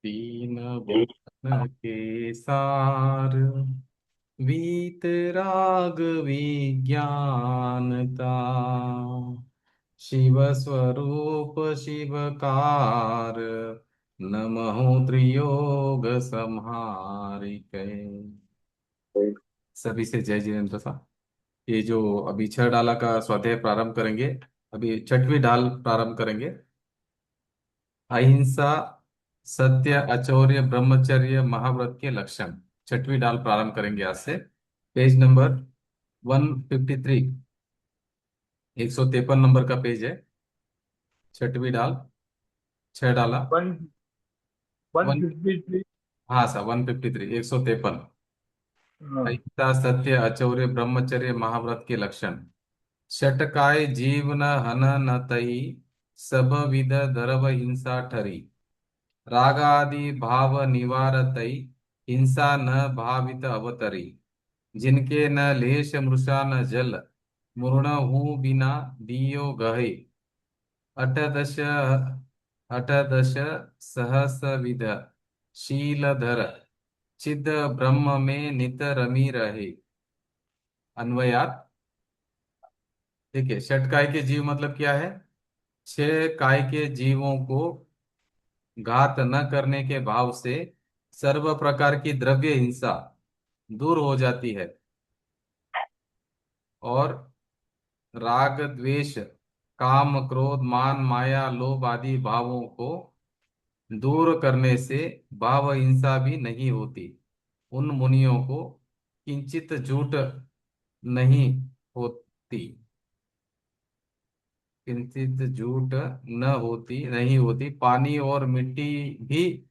तीन भुवन के सार वीतराग विज्ञानता। शिव स्वरूप शिवकार नमः त्रियोग संहारिकै। सभी से जय जिनेन्द्र सा। ये जो अभी छह डाला का स्वाध्याय प्रारंभ करेंगे। अभी छठवीं डाल प्रारंभ करेंगे। अहिंसा, सत्य, अचौर्य, ब्रह्मचर्य, महाव्रत के लक्षण। छठवीं डाल प्रारंभ करेंगे आज से। पेज नंबर 153, 153 नंबर का पेज है। छठवीं डाल, छह डाला। One one one, fifty three. हाँ सर, 153, 153। हाँ। अहिंसा, सत्य, अचौर्य, ब्रह्मचर्य, महाव्रत के लक्षण। षटकाय जीवन हन न तई, सब विध धर्म हिंसा ठरी। रागादि भाव निवारतई, हिंसा न भावित अवतरी। जिनके न लेश मृषा न जल, मूर्ण हूँ बिना दियो गहे। अठदश अठदश सहस विध शीलधर, चिद ब्रह्म में नित रमी रहे। अन्वयात। ठीक है, षट काय के जीव मतलब क्या है? छह काय के जीवों को घात न करने के भाव से सर्व प्रकार की द्रव्य हिंसा दूर हो जाती है, और राग द्वेष काम क्रोध मान माया लोभ आदि भावों को दूर करने से भाव हिंसा भी नहीं होती। उन मुनियों को किंचित झूठ नहीं होती, किंचित झूठ न होती नहीं होती। पानी और मिट्टी भी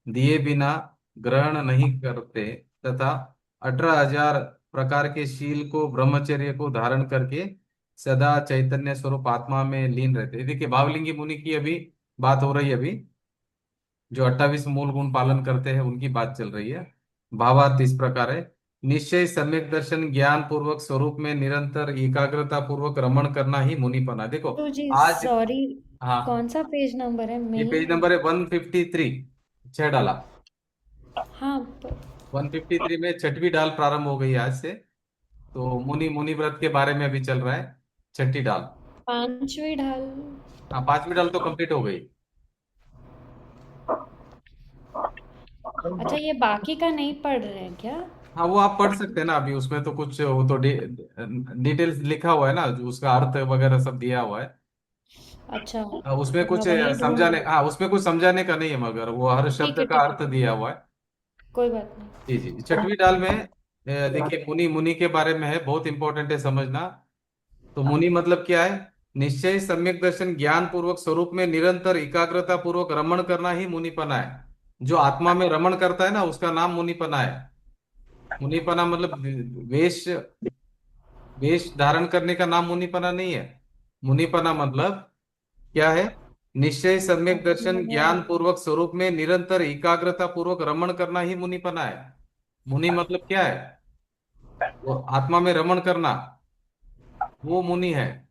दिए बिना ग्रहण नहीं करते, तथा 18,000 प्रकार के शील को ब्रह्मचर्य को धारण करके सदा चैतन्य स्वरूप आत्मा में लीन रहते हैं। देखिए, भावलिंगी मुनि की अभी बात हो रही है। अभी जो 28 मूल गुण पालन करते हैं उनकी बात चल रही है। भावार्थ इस प्रकार है। निश्चय, सम्यक दर्शन, ज्ञान पूर्वक स्वरूप में निरंतर एकाग्रता पूर्वक रमण करना ही मुनिपना। देखो तो जी आज, सॉरी, हाँ, कौन सा पेज नंबर है ये मेन? पेज नंबर है 153। छह डाला। हाँ 153 में छठवीं डाल प्रारंभ हो गई आज से। तो मुनि मुनि व्रत के बारे में अभी चल रहा है। छठी डाल। पांचवी ढाल। हाँ, पांचवी डाल तो कंप्लीट हो गई। अच्छा, ये बाकी का नहीं पढ़ रहे हैं क्या? हाँ, वो आप पढ़ सकते हैं ना। अभी उसमें तो कुछ वो तो डिटेल्स लिखा हुआ है ना, जो उसका अर्थ वगैरह सब दिया हुआ है। अच्छा, उसमें तो मैं कुछ वही ढूंढ। समझाने, हाँ, उसमें कुछ समझाने का नहीं है, मगर वो हर ठीक शब्द है का ठीक है अर्थ ठीक दिया है, हुआ है। कोई बात नहीं। जी जी, छठवीं डाल में देखिए, मुनि मुनि के बारे में है, बहुत इंपॉर्टेंट है समझना। तो मुनि मतलब क्या है? निश्चय, सम्यक दर्शन, ज्ञान पूर्वक स्वरूप में निरंतर एकाग्रता पूर्वक रमण करना ही मुनिपना है। जो आत्मा में रमण करता है ना, उसका नाम मुनिपना है। मुनिपना मतलब वेश वेश धारण करने का नाम मुनिपना नहीं है। मुनिपना मतलब क्या है? निश्चय, सम्यक अभी दर्शन, मैंने ज्ञान पूर्वक स्वरूप में निरंतर एकाग्रता पूर्वक रमण करना ही मुनिपना है। मुनि मतलब क्या है? वो आत्मा में रमण करना, वो मुनि है।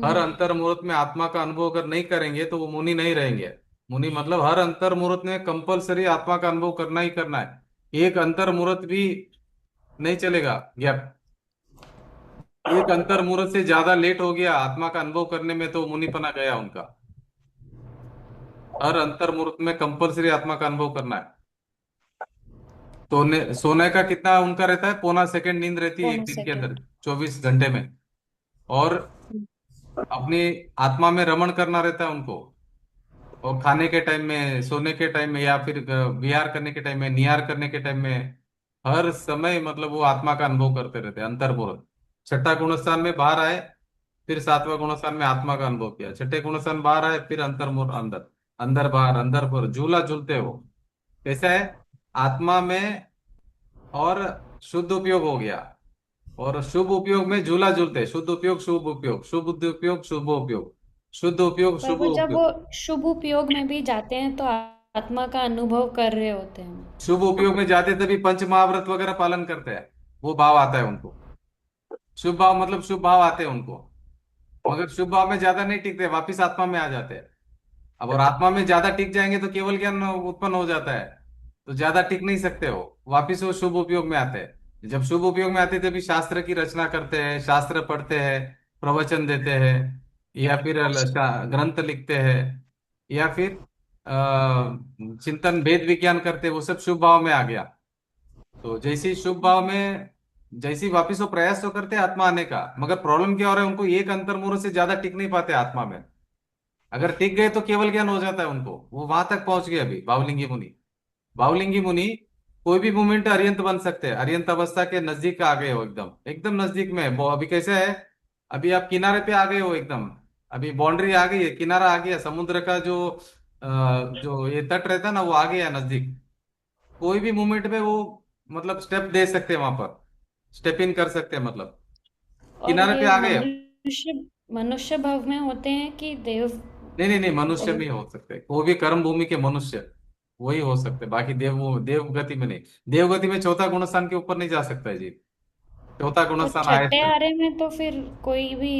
हर अंतर मुहूर्त में आत्मा का अनुभव अगर नहीं करेंगे तो वो मुनि नहीं रहेंगे। मुनि मतलब हर अंतर मुहूर्त में कंपलसरी आत्मा का अनुभव करना ही करना है। एक अंतर मुहूर्त भी नहीं चलेगा गैप। एक अंतर मुहूर्त से ज्यादा लेट हो गया आत्मा का अनुभव करने में तो मुनिपना गया उनका। हर अंतर मुहूर्त में कंपलसरी आत्मा का अनुभव करना है। सोने का कितना उनका रहता है? पौना सेकंड नींद रहती है एक पौने दिन के अंदर, सेकंड। 24 घंटे में। और अपनी आत्मा में रमण करना रहता है उनको। और खाने के टाइम में, सोने के टाइम में, या फिर विहार करने के टाइम में, निहार करने के टाइम में, हर समय मतलब वो आत्मा का अनुभव करते रहते हैं अंतर्मुहूर्त। छठा गुणस्थान में बाहर आए, फिर सातवां गुणस्थान में आत्मा का अनुभव किया। छठे गुणस्थान बाहर आए, फिर अंतर्मुहूर्त अंदर, अंदर बाहर, अंदर पर झूला झूलते हो। कैसा है? आत्मा में और शुद्ध उपयोग हो गया, और शुभ उपयोग में झूला झूलते। शुद्ध उपयोग शुभ उपयोग, शुभ उपयोग शुभ उपयोग, शुद्ध उपयोग पर शुभ वो जब वो उपयोग। शुभ उपयोग में भी जाते हैं तो आत्मा का अनुभव कर रहे होते हैं। शुभ उपयोग में जाते तभी पंच महाव्रत वगैरह पालन करते हैं। वो भाव आता है उनको। शुभ भाव मतलब शुभ भाव आते हैं उनको। मगर शुभ भाव में ज्यादा नहीं टिकते, वापिस आत्मा में आ जाते हैं। अब और आत्मा में ज्यादा टिक जाएंगे तो केवल ज्ञान उत्पन्न हो जाता है। तो ज्यादा टिक नहीं सकते हो, वापिस वो शुभ उपयोग में आते हैं। जब शुभ उपयोग में आते हैं तभी शास्त्र की रचना करते हैं, शास्त्र पढ़ते हैं, प्रवचन देते हैं, या फिर ग्रंथ लिखते हैं, या फिर चिंतन भेद विज्ञान करते हैं, वो सब शुभ भाव में आ गया। तो जैसे ही शुभ भाव में, जैसे ही वापिस वो प्रयास तो करते हैं आत्मा आने का, मगर प्रॉब्लम क्या हो रहा है, उनको एक अंतर्मुहूर्त से ज्यादा टिक नहीं पाते आत्मा में। अगर टिक गए तो केवल ज्ञान हो जाता है उनको, वो वहां तक पहुंच गए अभी बावलिंगी मुनि। बावलिंगी मुनि कोई भी मोमेंट अरियंत बन सकते हैं, अरियंत अवस्था के नजदीक आ गए हो, एकदम एकदम नजदीक में है। वो अभी कैसे है, अभी आप किनारे पे आ गए हो एकदम। अभी बाउंड्री आ गई है, किनारा आ गया समुद्र का, जो ये तट रहता है ना, वो आ गया नजदीक। कोई भी मोमेंट में वो मतलब स्टेप दे सकते हैं वहां पर, स्टेप इन कर सकते हैं, मतलब और किनारे पे ये आ गए। मनुष्य मनुष्य भाव में होते हैं कि देव नहीं नहीं नहीं, मनुष्य में देव ही हो सकते, कोई भी कर्म भूमि के मनुष्य वही हो सकते, बाकी देव गति में नहीं। देव गति में चौथा गुण स्थान के ऊपर नहीं जा सकता है जी। चौथा गुण तो स्थान आए छठे तक। आरे में तो फिर कोई भी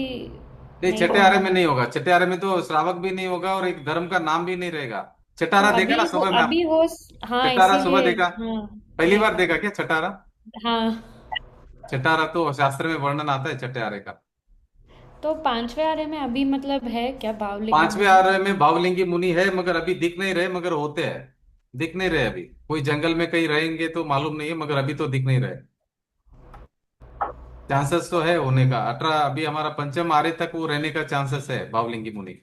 नहीं, नहीं छठे आरे होगा। में नहीं होगा, छठे आरे में तो श्रावक भी नहीं होगा और एक धर्म का नाम भी नहीं रहेगा। तो छठारा देखा ना सुबह में आप? अभी हो। हाँ, छठारा सुबह इसीलिए। देखा? हाँ। पहली नहीं। बार देखा क्या छठारा? हाँ। छठारा तो शास्त्र में वर्णन आता है छठे आरे का। तो पांचवें आरे में अभी मतलब है क्या बावलिंगी पांचवें मुनि? आरे में भावलिंगी मुनि है, मगर अभी दिख नहीं रहे, मगर होते हैं। दिख नहीं रहे अभी, कोई जंगल में कहीं रहेंगे तो मालूम नहीं है, मगर अभी तो दिख नहीं रहे। चांसेस तो है होने का, 18, अभी हमारा पंचम आरे तक वो रहने का चांसेस है भावलिंगी मुनि।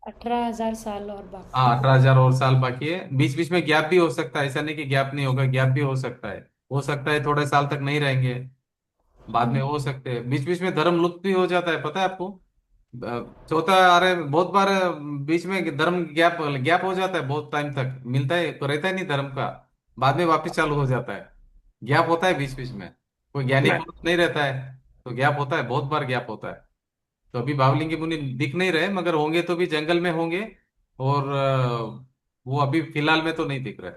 18,000 साल और बाकी हाँ, है। 18,000 और साल बाकी है, बीच बीच में गैप भी हो सकता है, ऐसा नहीं कि गैप नहीं होगा, गैप भी हो सकता है। हो सकता है थोड़े साल तक नहीं रहेंगे, बाद में हो सकते हैं। बीच बीच में धर्म लुप्त भी हो जाता है, पता है आपको? चौथा अरे बहुत बार बीच में धर्म गैप गैप हो जाता है, बहुत टाइम तक मिलता है तो रहता है नहीं धर्म का, बाद में वापस चालू हो जाता है। गैप होता है बीच बीच में, कोई ज्ञानी पुरुष नहीं रहता है तो गैप होता है, बहुत बार गैप होता है। तो अभी बावलिंगी मुनि दिख नहीं रहे, मगर होंगे तो भी जंगल में होंगे। और वो अभी फिलहाल में तो नहीं दिख रहे।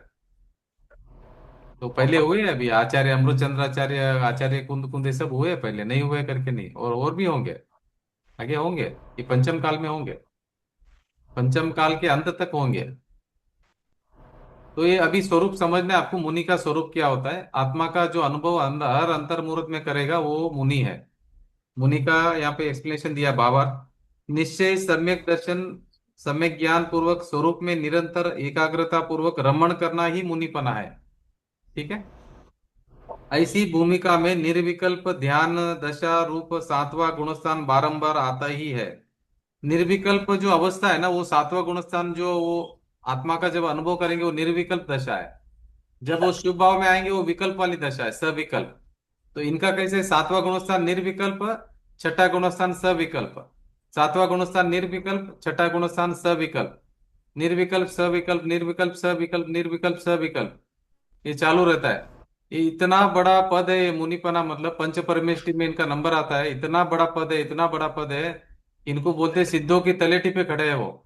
तो पहले हुए हैं अभी आचार्य अमृतचंद्राचार्य, आचार्य कुंद कुंद, ये सब हुए हैं पहले, नहीं हुए करके नहीं, और भी होंगे, आगे होंगे। ये पंचम काल में होंगे, पंचम काल के अंत तक होंगे। तो ये अभी स्वरूप समझना है आपको, मुनि का स्वरूप क्या होता है, आत्मा का जो अनुभव हर अंतर्मुहूर्त में करेगा वो मुनि है। मुनि का यहाँ पे एक्सप्लेनेशन दिया बाबर। निश्चय, सम्यक दर्शन, सम्यक ज्ञान पूर्वक स्वरूप में निरंतर एकाग्रता पूर्वक रमण करना ही मुनिपना है। ठीक है। ऐसी भूमिका में निर्विकल्प ध्यान दशा रूप सातवां गुणस्थान बारंबार आता ही है। निर्विकल्प जो अवस्था है ना, वो सातवां गुणस्थान, जो वो आत्मा का जब अनुभव करेंगे वो निर्विकल्प दशा है। जब वो शुभ भाव में आएंगे वो विकल्प वाली दशा है, सविकल्प। तो इनका कैसे, सातवां गुणस्थान निर्विकल्प, छठा गुणस्थान सविकल्प। सातवां गुणस्थान निर्विकल्प, छठा गुणस्थान सविकल्प, निर्विकल्प सविकल्प, निर्विकल्प सविकल्प, निर्विकल्प सविकल्प, ये चालू रहता है। ये इतना बड़ा पद है, ये मुनिपना मतलब पंच परमेष्टि में इनका नंबर आता है, इतना बड़ा पद है, इतना बड़ा पद है। इनको बोलते हैं सिद्धों की तलेटी पे खड़े हैं वो।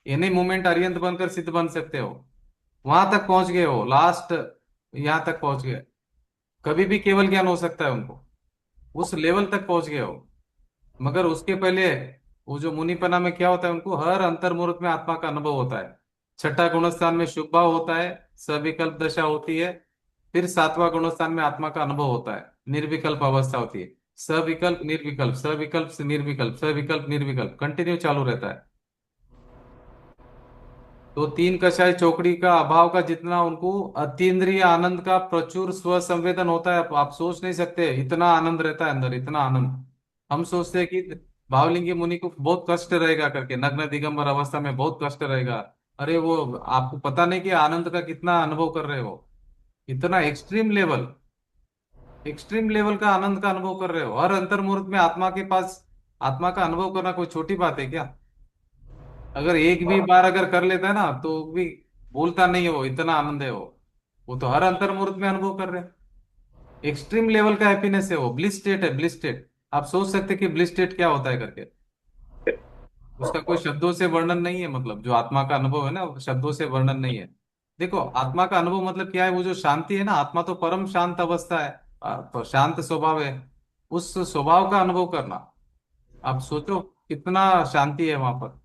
इन्हीं मोमेंट अरियंत बनकर सिद्ध बन सकते हो, वहां तक पहुंच गए हो, लास्ट यहाँ तक पहुंच गए। कभी भी केवल ज्ञान हो सकता है उनको, उस लेवल तक पहुंच गए हो। मगर उसके पहले वो जो मुनिपना में क्या होता है, उनको हर अंतर्मुहूर्त में आत्मा का अनुभव होता है। छठा गुणस्थान में शुभ भाव होता है, सविकल्प दशा होती है। फिर सातवां गुणस्थान में आत्मा का अनुभव होता है, निर्विकल्प अवस्था होती है। सविकल्प निर्विकल्प, सविकल्प से निर्विकल्प, सविकल्प निर्विकल्प, कंटिन्यू चालू रहता है। तो तीन कषाय चौकड़ी का अभाव का जितना उनको अतीन्द्रिय आनंद का प्रचुर स्व संवेदन होता है, आप सोच नहीं सकते, इतना आनंद रहता है अंदर, इतना आनंद। हम सोचते हैं कि भावलिंगी मुनि को बहुत कष्ट रहेगा करके, नग्न दिगंबर अवस्था में बहुत कष्ट रहेगा। अरे वो आपको पता नहीं कि आनंद का कितना अनुभव कर रहे हो, इतना एक्सट्रीम लेवल, एक्सट्रीम लेवल का आनंद का अनुभव कर रहे हो हर अंतर्मुहूर्त में। आत्मा के पास आत्मा का अनुभव करना कोई छोटी बात है क्या? अगर एक भी बार अगर कर लेता है ना तो भी बोलता नहीं है वो, इतना आनंद है वो तो हर अंतर्मुहूर्त में अनुभव कर रहे हैं। एक्सट्रीम लेवल का हैप्पीनेस है वो, ब्लिस स्टेट है, ब्लिस स्टेट। आप सोच सकते कि ब्लिस स्टेट क्या होता है करके, उसका कोई शब्दों से वर्णन नहीं है, मतलब जो आत्मा का अनुभव है ना, वो शब्दों से वर्णन नहीं है। देखो आत्मा का अनुभव मतलब क्या है, वो जो शांति है ना, आत्मा तो परम शांत अवस्था है, तो शांत स्वभाव है। उस स्वभाव का अनुभव करना, आप सोचो कितना शांति है वहां पर।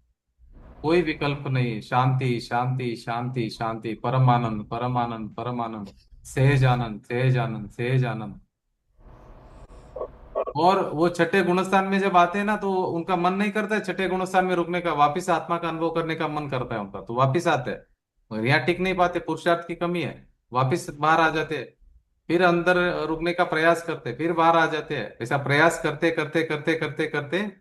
कोई विकल्प नहीं, शांति शांति शांति शांति, परम आनंद परम आनंद परम आनंद, सहज आनंद सहज आनंद सहज आनंद। और वो छठे गुणस्थान में जब आते हैं ना, तो उनका मन नहीं करता है छठे गुणस्थान में रुकने का, वापिस आत्मा का अनुभव करने का मन करता है उनका, तो वापिस आते हैं। मगर यहाँ टिक नहीं पाते, पुरुषार्थ की कमी है, वापिस बाहर आ जाते हैं। फिर अंदर रुकने का प्रयास करते, फिर बाहर आ जाते हैं। ऐसा प्रयास करते करते करते करते करते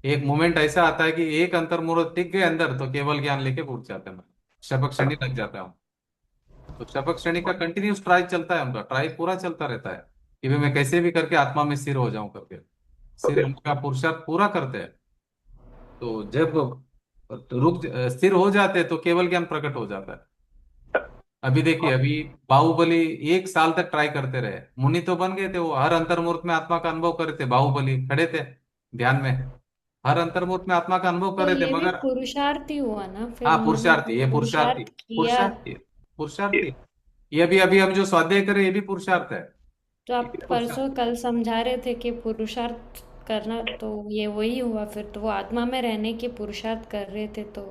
एक मोमेंट ऐसा आता है कि एक अंतर्मुहूर्त टिक गए अंदर, तो केवल ज्ञान लेके उठ जाते हैं, शपथ श्रेणी लग जाता है। तो शपथ श्रेणी का कंटिन्यूस ट्राई चलता है, उनका ट्राई पूरा चलता रहता है कि भाई मैं कैसे भी करके आत्मा में स्थिर हो जाऊं करके, स्थिर होने का पुरुषार्थ पूरा करते हैं। तो जब स्थिर हो जाते हैं तो केवल ज्ञान प्रकट हो जाता है। अभी देखिए, अभी बाहुबली 1 साल तक ट्राई करते रहे, मुनि तो बन गए थे, वो हर अंतर्मुहूर्त में आत्मा का अनुभव कर रहे थे, बाहुबली खड़े थे ध्यान में, हर अंतर्मुहूर्त में आत्मा का अनुभव कर तो रहे थे, ये भी मगर पुरुषार्थ ही हुआ ना, फिर हाँ उन्होंने पुरुषार्थी, तो ये पुरुषार्थी, पुरुषार्थ किया। पुरुषार्थी, पुरुषार्थी। ये अभी अभी हम जो स्वाध्याय करें ये भी पुरुषार्थ है, तो ये आप भी पुरुषार्थ। परसों कल समझा रहे थे कि पुरुषार्थ करना, तो ये वही हुआ फिर, तो वो आत्मा में रहने के पुरुषार्थ कर रहे थे तो।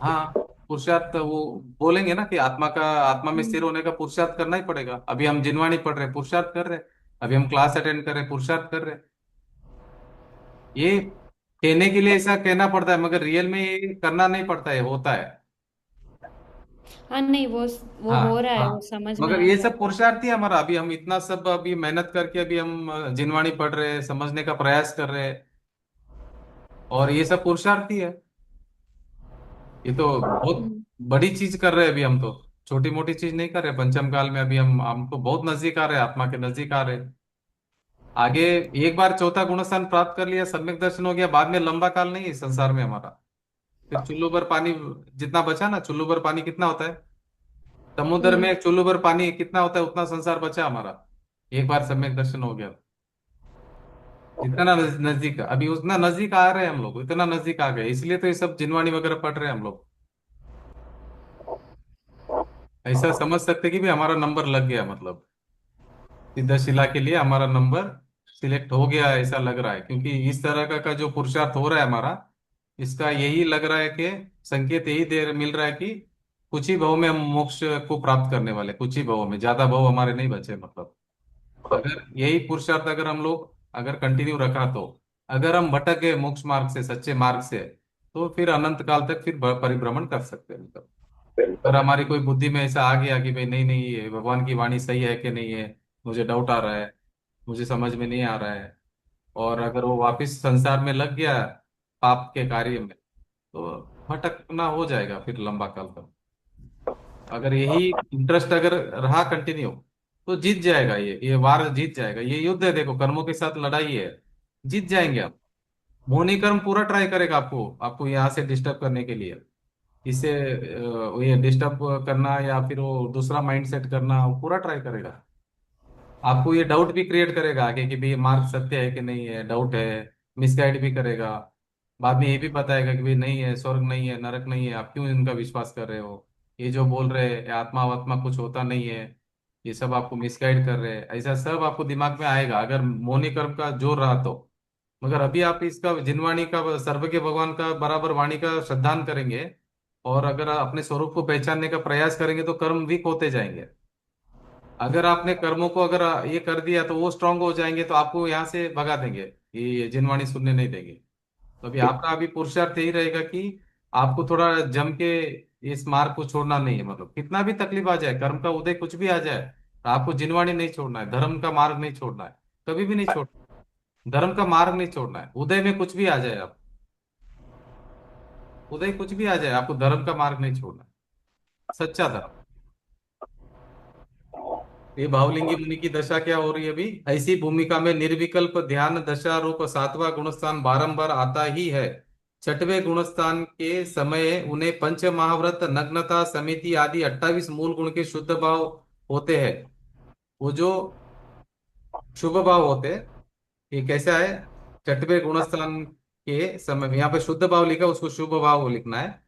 हाँ पुरुषार्थ, वो बोलेंगे ना कि आत्मा में स्थिर हम्म। होने का पुरुषार्थ करना ही पड़ेगा। अभी हम जिनवाणी पढ़ रहे हैं, पुरुषार्थ कर रहे हैं। अभी हम क्लास अटेंड कर रहे हैं, पुरुषार्थ कर रहे हैं। ये कहने के लिए ऐसा कहना पड़ता है, मगर रियल में ये करना नहीं पड़ता है, होता है। हाँ नहीं, वो हाँ हो रहा है, वो हाँ। समझ में मगर आ ये रहा है। सब पुरुषार्थ ही है हमारा। अभी हम इतना सब अभी मेहनत करके अभी हम जिनवाणी पढ़ रहे हैं, समझने का प्रयास कर रहे हैं, और ये सब पुरुषार्थ ही है। ये तो बहुत हम्म। बड़ी चीज कर रहे हैं अभी हम तो, छोटी मोटी चीज नहीं कर रहे। पंचम काल में अभी हम तो बहुत नजदीक आ रहे हैं, आत्मा के नजदीक आ रहे हैं। आगे एक बार चौथा गुणस्थान प्राप्त कर लिया, सम्यक दर्शन हो गया, बाद में लंबा काल नहीं है संसार में हमारा। फिर चुल्लू भर पानी जितना बचा ना, चुल्लू भर पानी कितना होता है समुद्र में, हम्म। एक चुल्लू भर पानी कितना होता है, उतना संसार बचा हमारा। एक बार सम्यक दर्शन हो गया, जितना नजदीक, अभी उतना नजदीक आ रहे हैं हम लोग, इतना नजदीक आ गए, इसलिए तो ये सब जिनवाणी वगैरह पढ़ रहे हैं हम लोग। ऐसा समझ सकते कि भी हमारा नंबर लग गया, मतलब सिद्ध शिला के लिए हमारा नंबर सिलेक्ट हो गया, ऐसा लग रहा है। क्योंकि इस तरह का जो पुरुषार्थ हो रहा है हमारा, इसका यही लग रहा है कि संकेत यही दे मिल रहा है कि कुछ ही भव में हम मोक्ष को प्राप्त करने वाले, कुछ ही भव में, ज्यादा भव हमारे नहीं बचे। मतलब अगर यही पुरुषार्थ अगर हम लोग अगर कंटिन्यू रखा, तो अगर हम भटक गए मोक्ष मार्ग से, सच्चे मार्ग से, तो फिर अनंत काल तक फिर परिभ्रमण कर सकते हैं। मतलब अगर हमारी कोई बुद्धि में ऐसा आ गया कि भाई नहीं नहीं, ये भगवान की वाणी सही है कि नहीं है, मुझे डाउट आ रहा है, मुझे समझ में नहीं आ रहा है, और अगर वो वापस संसार में लग गया पाप के कार्य में, तो भटकना हो जाएगा फिर लंबा काल तक। अगर यही इंटरेस्ट अगर रहा कंटिन्यू, तो जीत जाएगा, ये वार जीत जाएगा। ये युद्ध है, देखो कर्मों के साथ लड़ाई है, जीत जाएंगे आप। मोहनी कर्म पूरा ट्राई करेगा आपको, आपको यहाँ से डिस्टर्ब करने के लिए, इससे ये डिस्टर्ब करना या फिर वो दूसरा माइंड सेट करना, वो पूरा ट्राई करेगा। आपको ये डाउट भी क्रिएट करेगा आगे कि भाई ये मार्ग सत्य है कि नहीं है, डाउट है, मिसगाइड भी करेगा। बाद में ये भी बताएगा कि भाई नहीं है, स्वर्ग नहीं है, नरक नहीं है, आप क्यों इनका विश्वास कर रहे हो, ये जो बोल रहे हैं आत्मा वात्मा कुछ होता नहीं है, ये सब आपको मिसगाइड कर रहे हैं, ऐसा सब आपको दिमाग में आएगा अगर मौनी कर्म का जोर रहा तो। मगर अभी आप इसका जिनवाणी का, सर्व के भगवान का बराबर वाणी का श्रद्धान करेंगे, और अगर आप अपने स्वरूप को पहचानने का प्रयास करेंगे, तो कर्म वीक होते जाएंगे। अगर आपने कर्मों को अगर ये कर दिया, तो वो स्ट्रांग हो जाएंगे, तो आपको यहाँ से भगा देंगे, ये जिनवाणी सुनने नहीं देंगे। तो अभी आपका अभी पुरुषार्थ यही रहेगा कि आपको थोड़ा जम के इस मार्ग को छोड़ना नहीं है। मतलब कितना भी तकलीफ आ जाए, कर्म का उदय कुछ भी आ जाए, तो आपको जिनवाणी नहीं छोड़ना है, धर्म का मार्ग नहीं छोड़ना है, कभी भी नहीं छोड़ना। धर्म का मार्ग नहीं छोड़ना है, उदय में कुछ भी आ जाए, आप उदय कुछ भी आ जाए, आपको धर्म का मार्ग नहीं छोड़ना है, सच्चा धर्म। ये भावलिंगी मुनि की दशा क्या हो रही है अभी, ऐसी भूमिका में निर्विकल्प ध्यान दशा रूप सातवां गुणस्थान बारंबार आता ही है। छठवें गुणस्थान के समय उन्हें पंच महाव्रत, नग्नता, समिति आदि 28 मूल गुण के शुद्ध भाव होते हैं। वो जो शुभ भाव होते हैं, ये कैसा है, छठवें गुणस्थान के समय, यहाँ पे शुद्ध भाव लिखा, उसको शुभ भाव लिखना है।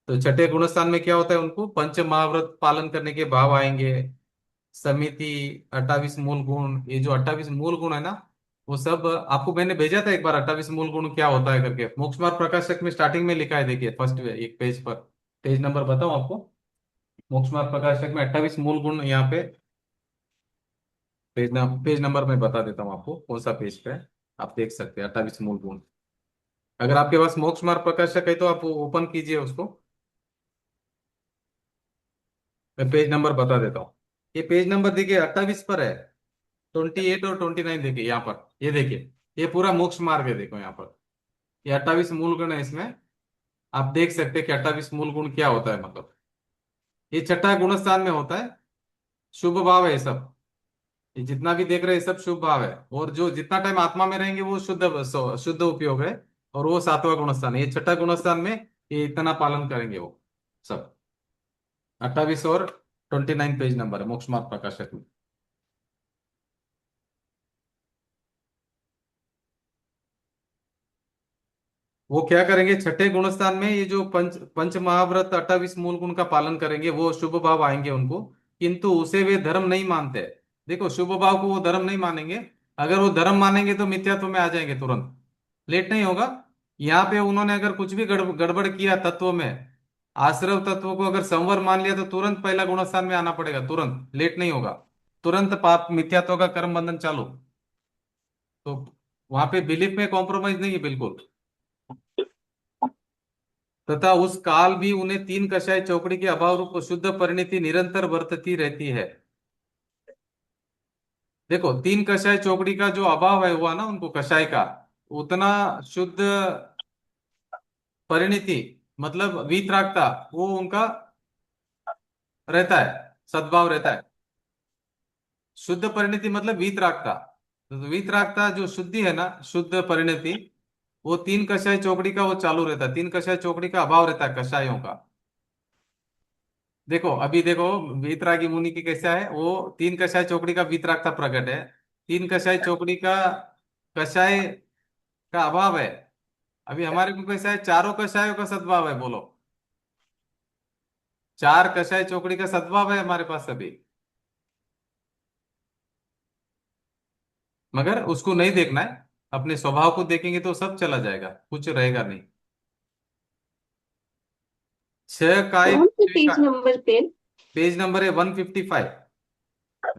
तो छठे गुणस्थान में क्या होता है, उनको पंच महाव्रत पालन करने के भाव आएंगे। समिति, 28 मूल गुण, ये जो 28 मूल गुण है ना, वो सब आपको मैंने भेजा था एक बार, 28 मूल गुण क्या होता है करके, मोक्ष मार्ग प्रकाशक में स्टार्टिंग में लिखा है, देखिए फर्स्ट एक पेज पर। पेज नंबर बताऊं आपको? मोक्ष मार्ग प्रकाशक में 28 मूल गुण यहाँ पे, पेज नंबर मैं बता देता हूँ आपको कौन सा पेज पे है। आप देख सकते हैं 28 मूल गुण। अगर आपके पास मोक्ष मार्ग प्रकाशक है तो आप ओपन कीजिए उसको। मैं पेज नंबर बता देता हूँ। ये पेज नंबर देखिए 28 पर है। 28 और 29 देखिए यहाँ पर, ये देखिए, ये पूरा मोक्ष मार्ग है, देखो यहाँ पर। ये 28 मूल गुण है इसमें। आप देख सकते हैं कि 28 मूल गुण क्या होता है मतलब। ये छठा गुण स्थान में होता है। शुभ भाव है ये सब। ये जितना भी देख रहे हैं ये सब शुभ भाव है। और जो जितना टाइम आत्मा में रहेंगे वो शुद्ध उपयोग है। और वो सातवां गुण स्थान है, ये छठा गुण स्थान में ये इतना पालन करेंगे वो सब। 28 और 29 पेज नंबर है मोक्ष मार्ग प्रकाशक में। वो क्या करेंगे छठे गुण स्थान में, ये जो पंच पंच महाव्रत 28 मूल गुण का पालन करेंगे वो शुभ भाव आएंगे उनको। किंतु उसे वे धर्म नहीं मानते। देखो शुभ भाव को वो धर्म नहीं मानेंगे। अगर वो धर्म मानेंगे तो मिथ्यात्व में आ जाएंगे तुरंत। लेट नहीं होगा। यहाँ पे उन्होंने अगर कुछ भी गड़बड़ किया तत्व में, आश्रव तत्व को अगर संवर मान लिया तो तुरंत पहला गुण स्थान में आना पड़ेगा, तुरंत, लेट नहीं होगा। तुरंत पाप मिथ्यात्व का कर्म बंधन चालू। तो वहां पे बिलीफ में कॉम्प्रोमाइज नहीं है बिल्कुल। तथा उस काल भी उन्हें तीन कषाय चौकड़ी के अभाव रूप शुद्ध परिणति निरंतर बरतती रहती है। देखो तीन कषाय चौकड़ी का जो अभाव है हुआ ना उनको कषाय का, उतना शुद्ध परिणति मतलब वीतरागता वो उनका रहता है, सद्भाव रहता है। शुद्ध परिणति मतलब वीतरागता। तो वीतरागता जो शुद्धि है ना, शुद्ध परिणति, वो तीन कषाय चौकड़ी का वो चालू रहता है। तीन कषाय चौकड़ी का अभाव रहता है कषायों का। देखो अभी देखो, वीतरागी मुनि की कैसा है वो, तीन कषाय चौकड़ी का वीतरागता प्रकट है। तीन कषाय चौकड़ी का कषाय का अभाव है। अभी हमारे को कैसा है, चारों कषायों का सद्भाव है, बोलो। चार कषाय चौकड़ी का सद्भाव है हमारे पास अभी। मगर उसको नहीं देखना है, अपने स्वभाव को देखेंगे तो सब चला जाएगा, कुछ रहेगा नहीं। छह काय कौन से पृथ्वी का। पेज नंबर पे? पेज नंबर है 155।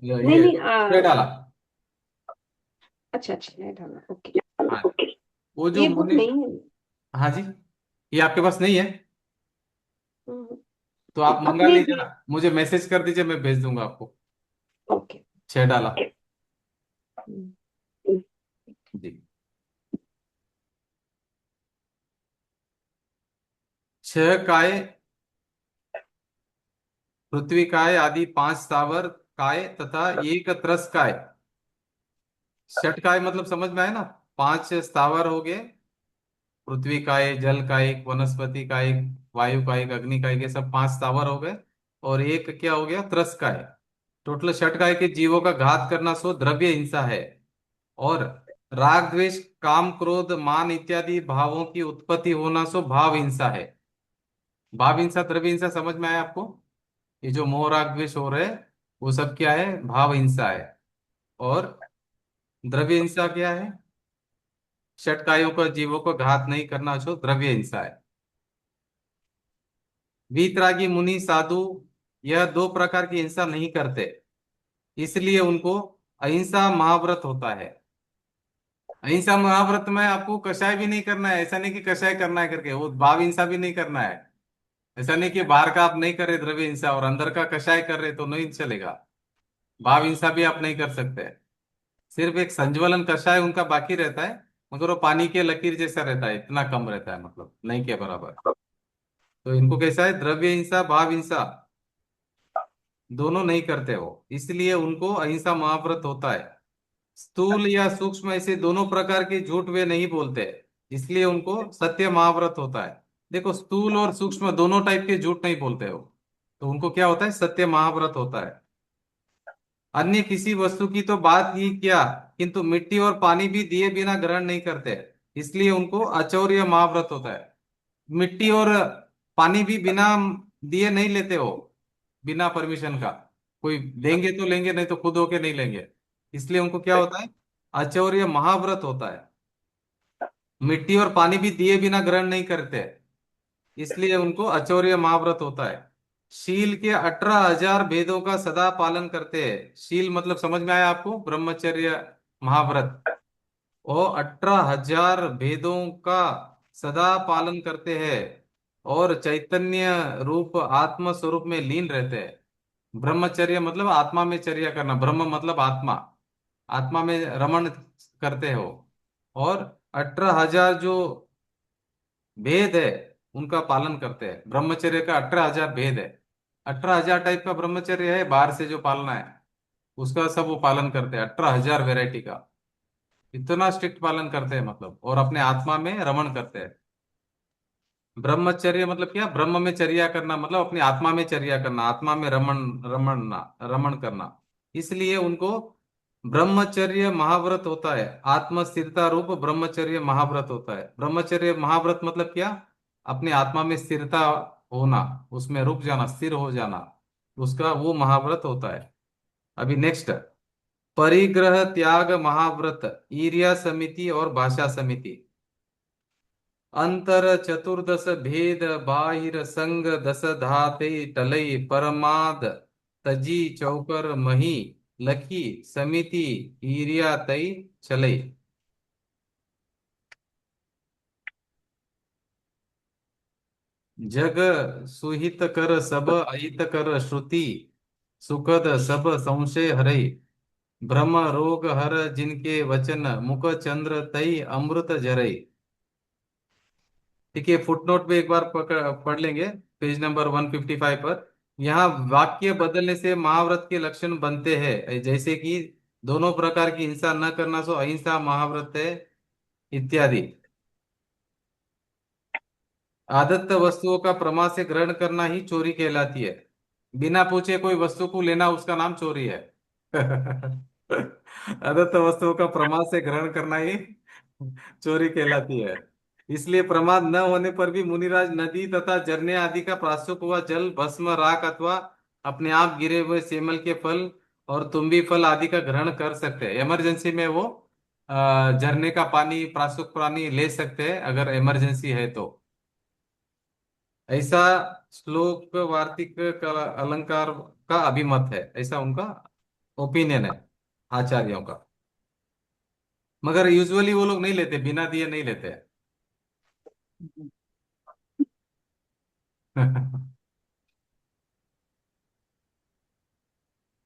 नहीं ये नहीं छह डाला। अच्छा अच्छा, है डाला, ओके। हाँ, वो जो ये बुक मुनि। नहीं है। हाँ जी। ये आपके पास नहीं है हम्म, तो आप मंगा अपने लीजिए ना, मुझे मैसेज कर दीजिए, मैं भेज दूंगा आपको। ओके। छह डाला। हम्म, जी। छह काय, पृथ्वी काय आदि पांच स्थावर काय तथा एक त्रस काय। षट काय मतलब समझ में आए ना। पांच स्थावर हो गए, पृथ्वी काय, जल कायिक, वनस्पति कायिक, वायु कायिक, अग्नि कायिक, ये सब पांच स्थावर हो गए। और एक क्या हो गया, त्रस काय। टोटल षट काय के जीवों का घात करना सो द्रव्य हिंसा है। और राग द्वेष काम क्रोध मान इत्यादि भावों की उत्पत्ति होना सो भाव हिंसा है। भाव हिंसा द्रव्य हिंसा समझ में आया आपको? ये जो मोह राग द्वेष हो रहे हैं वो सब क्या है, भाव हिंसा है। और द्रव्य हिंसा क्या है, षटकायों का जीवों को घात नहीं करना जो द्रव्य हिंसा है। वीतरागी मुनि साधु यह दो प्रकार की हिंसा नहीं करते, इसलिए उनको अहिंसा महाव्रत होता है। अहिंसा महाव्रत में आपको कषाय भी नहीं करना है, ऐसा नहीं कि कषाय करना है करके, वो भाव हिंसा भी नहीं करना है। ऐसा नहीं कि बाहर का आप नहीं कर रहे द्रव्य हिंसा और अंदर का कषाय कर रहे तो नहीं चलेगा। भाव हिंसा भी आप नहीं कर सकते। सिर्फ एक संज्वलन कषाय उनका बाकी रहता है, मगर वो पानी के लकीर जैसा रहता है, इतना कम रहता है, मतलब नहीं के बराबर। तो इनको कैसा है, द्रव्य हिंसा भाव हिंसा दोनों नहीं करते हो, इसलिए उनको अहिंसा महाव्रत होता है। स्थूल या सूक्ष्म ऐसे दोनों प्रकार के झूठ वे नहीं बोलते, इसलिए उनको सत्य महाव्रत होता है। देखो स्थूल और सूक्ष्म दोनों टाइप के झूठ नहीं बोलते हो, तो उनको क्या होता है, सत्य महाव्रत होता है। अन्य किसी वस्तु की तो बात ही क्या, किंतु मिट्टी और पानी भी दिए बिना ग्रहण नहीं करते, इसलिए उनको अचौर्य महाव्रत होता है। मिट्टी और पानी भी बिना दिए नहीं लेते हो, बिना परमिशन का। कोई देंगे तो लेंगे, नहीं तो खुद होके नहीं लेंगे, इसलिए उनको क्या होता है, आचौर्य महाव्रत होता है। मिट्टी और पानी भी दिए बिना ग्रहण नहीं करते, इसलिए उनको अचौर्य महाव्रत होता है। शील के 18,000 भेदों का सदा पालन करते हैं। शील मतलब समझ में आया आपको, ब्रह्मचर्य महाव्रत। और 18,000 भेदों का सदा पालन करते हैं और चैतन्य रूप आत्म स्वरूप में लीन रहते हैं। ब्रह्मचर्य मतलब आत्मा में चर्या करना, ब्रह्म मतलब आत्मा, आत्मा में रमण करते हो। और 18,000 जो भेद है उनका पालन करते हैं। ब्रह्मचर्य का 18,000 भेद है। 18,000 टाइप का ब्रह्मचर्य है बाहर से जो पालना है, उसका सब वो पालन करते हैं, 18,000 वेराइटी का। इतना स्ट्रिक्ट पालन करते हैं मतलब, और अपने आत्मा में रमण करते हैं। ब्रह्मचर्य मतलब क्या, ब्रह्म में चर्या करना मतलब अपनी आत्मा में चर्या करना, आत्मा में रमण करना। इसलिए उनको ब्रह्मचर्य महाव्रत होता है। आत्म स्थिरता रूप ब्रह्मचर्य महाव्रत होता है। ब्रह्मचर्य महाव्रत मतलब क्या, अपनी आत्मा में स्थिरता होना, उसमें रुक जाना, स्थिर हो जाना, उसका वो महाव्रत होता है। अभी नेक्स्ट, परिग्रह त्याग महाव्रत, ईर्ष्या समिति और भाषा समिति। अंतर चतुर्दश भेद बाहिर संग दस धाते टलई परमाद तजी चौकर मही लखी समिति ईर्ष्या तई चलई। जग सुहित कर सब अहित कर श्रुति, सुखद सब संशय हरई। भ्रम रोग हर जिनके वचन, मुख चंद्र तई अमृत जरई। ठीक है, फुटनोट पे एक बार पढ़ लेंगे, पेज नंबर 155 पर। यहाँ वाक्य बदलने से महाव्रत के लक्षण बनते हैं, जैसे कि दोनों प्रकार की हिंसा न करना सो अहिंसा महाव्रत है इत्यादि। आदत्त वस्तुओं का प्रमा से ग्रहण करना ही चोरी कहलाती है। बिना पूछे कोई वस्तु को लेना उसका नाम चोरी है। आदत्त वस्तुओं का प्रमा से ग्रहण करना ही चोरी कहलाती है। इसलिए प्रमाद न होने पर भी मुनिराज नदी तथा झरने आदि का प्राशुक हुआ जल, भस्म, राख अथवा अपने आप गिरे हुए सेमल के फल और तुम्बी फल आदि का ग्रहण कर सकते हैं। इमरजेंसी में वो झरने का पानी, प्राशुक पानी ले सकते हैं अगर इमरजेंसी है तो। ऐसा श्लोक वार्तिक का अलंकार का अभिमत है, ऐसा उनका ओपिनियन है आचार्यों का। मगर यूजुअली वो लोग नहीं लेते, बिना दिए नहीं लेते।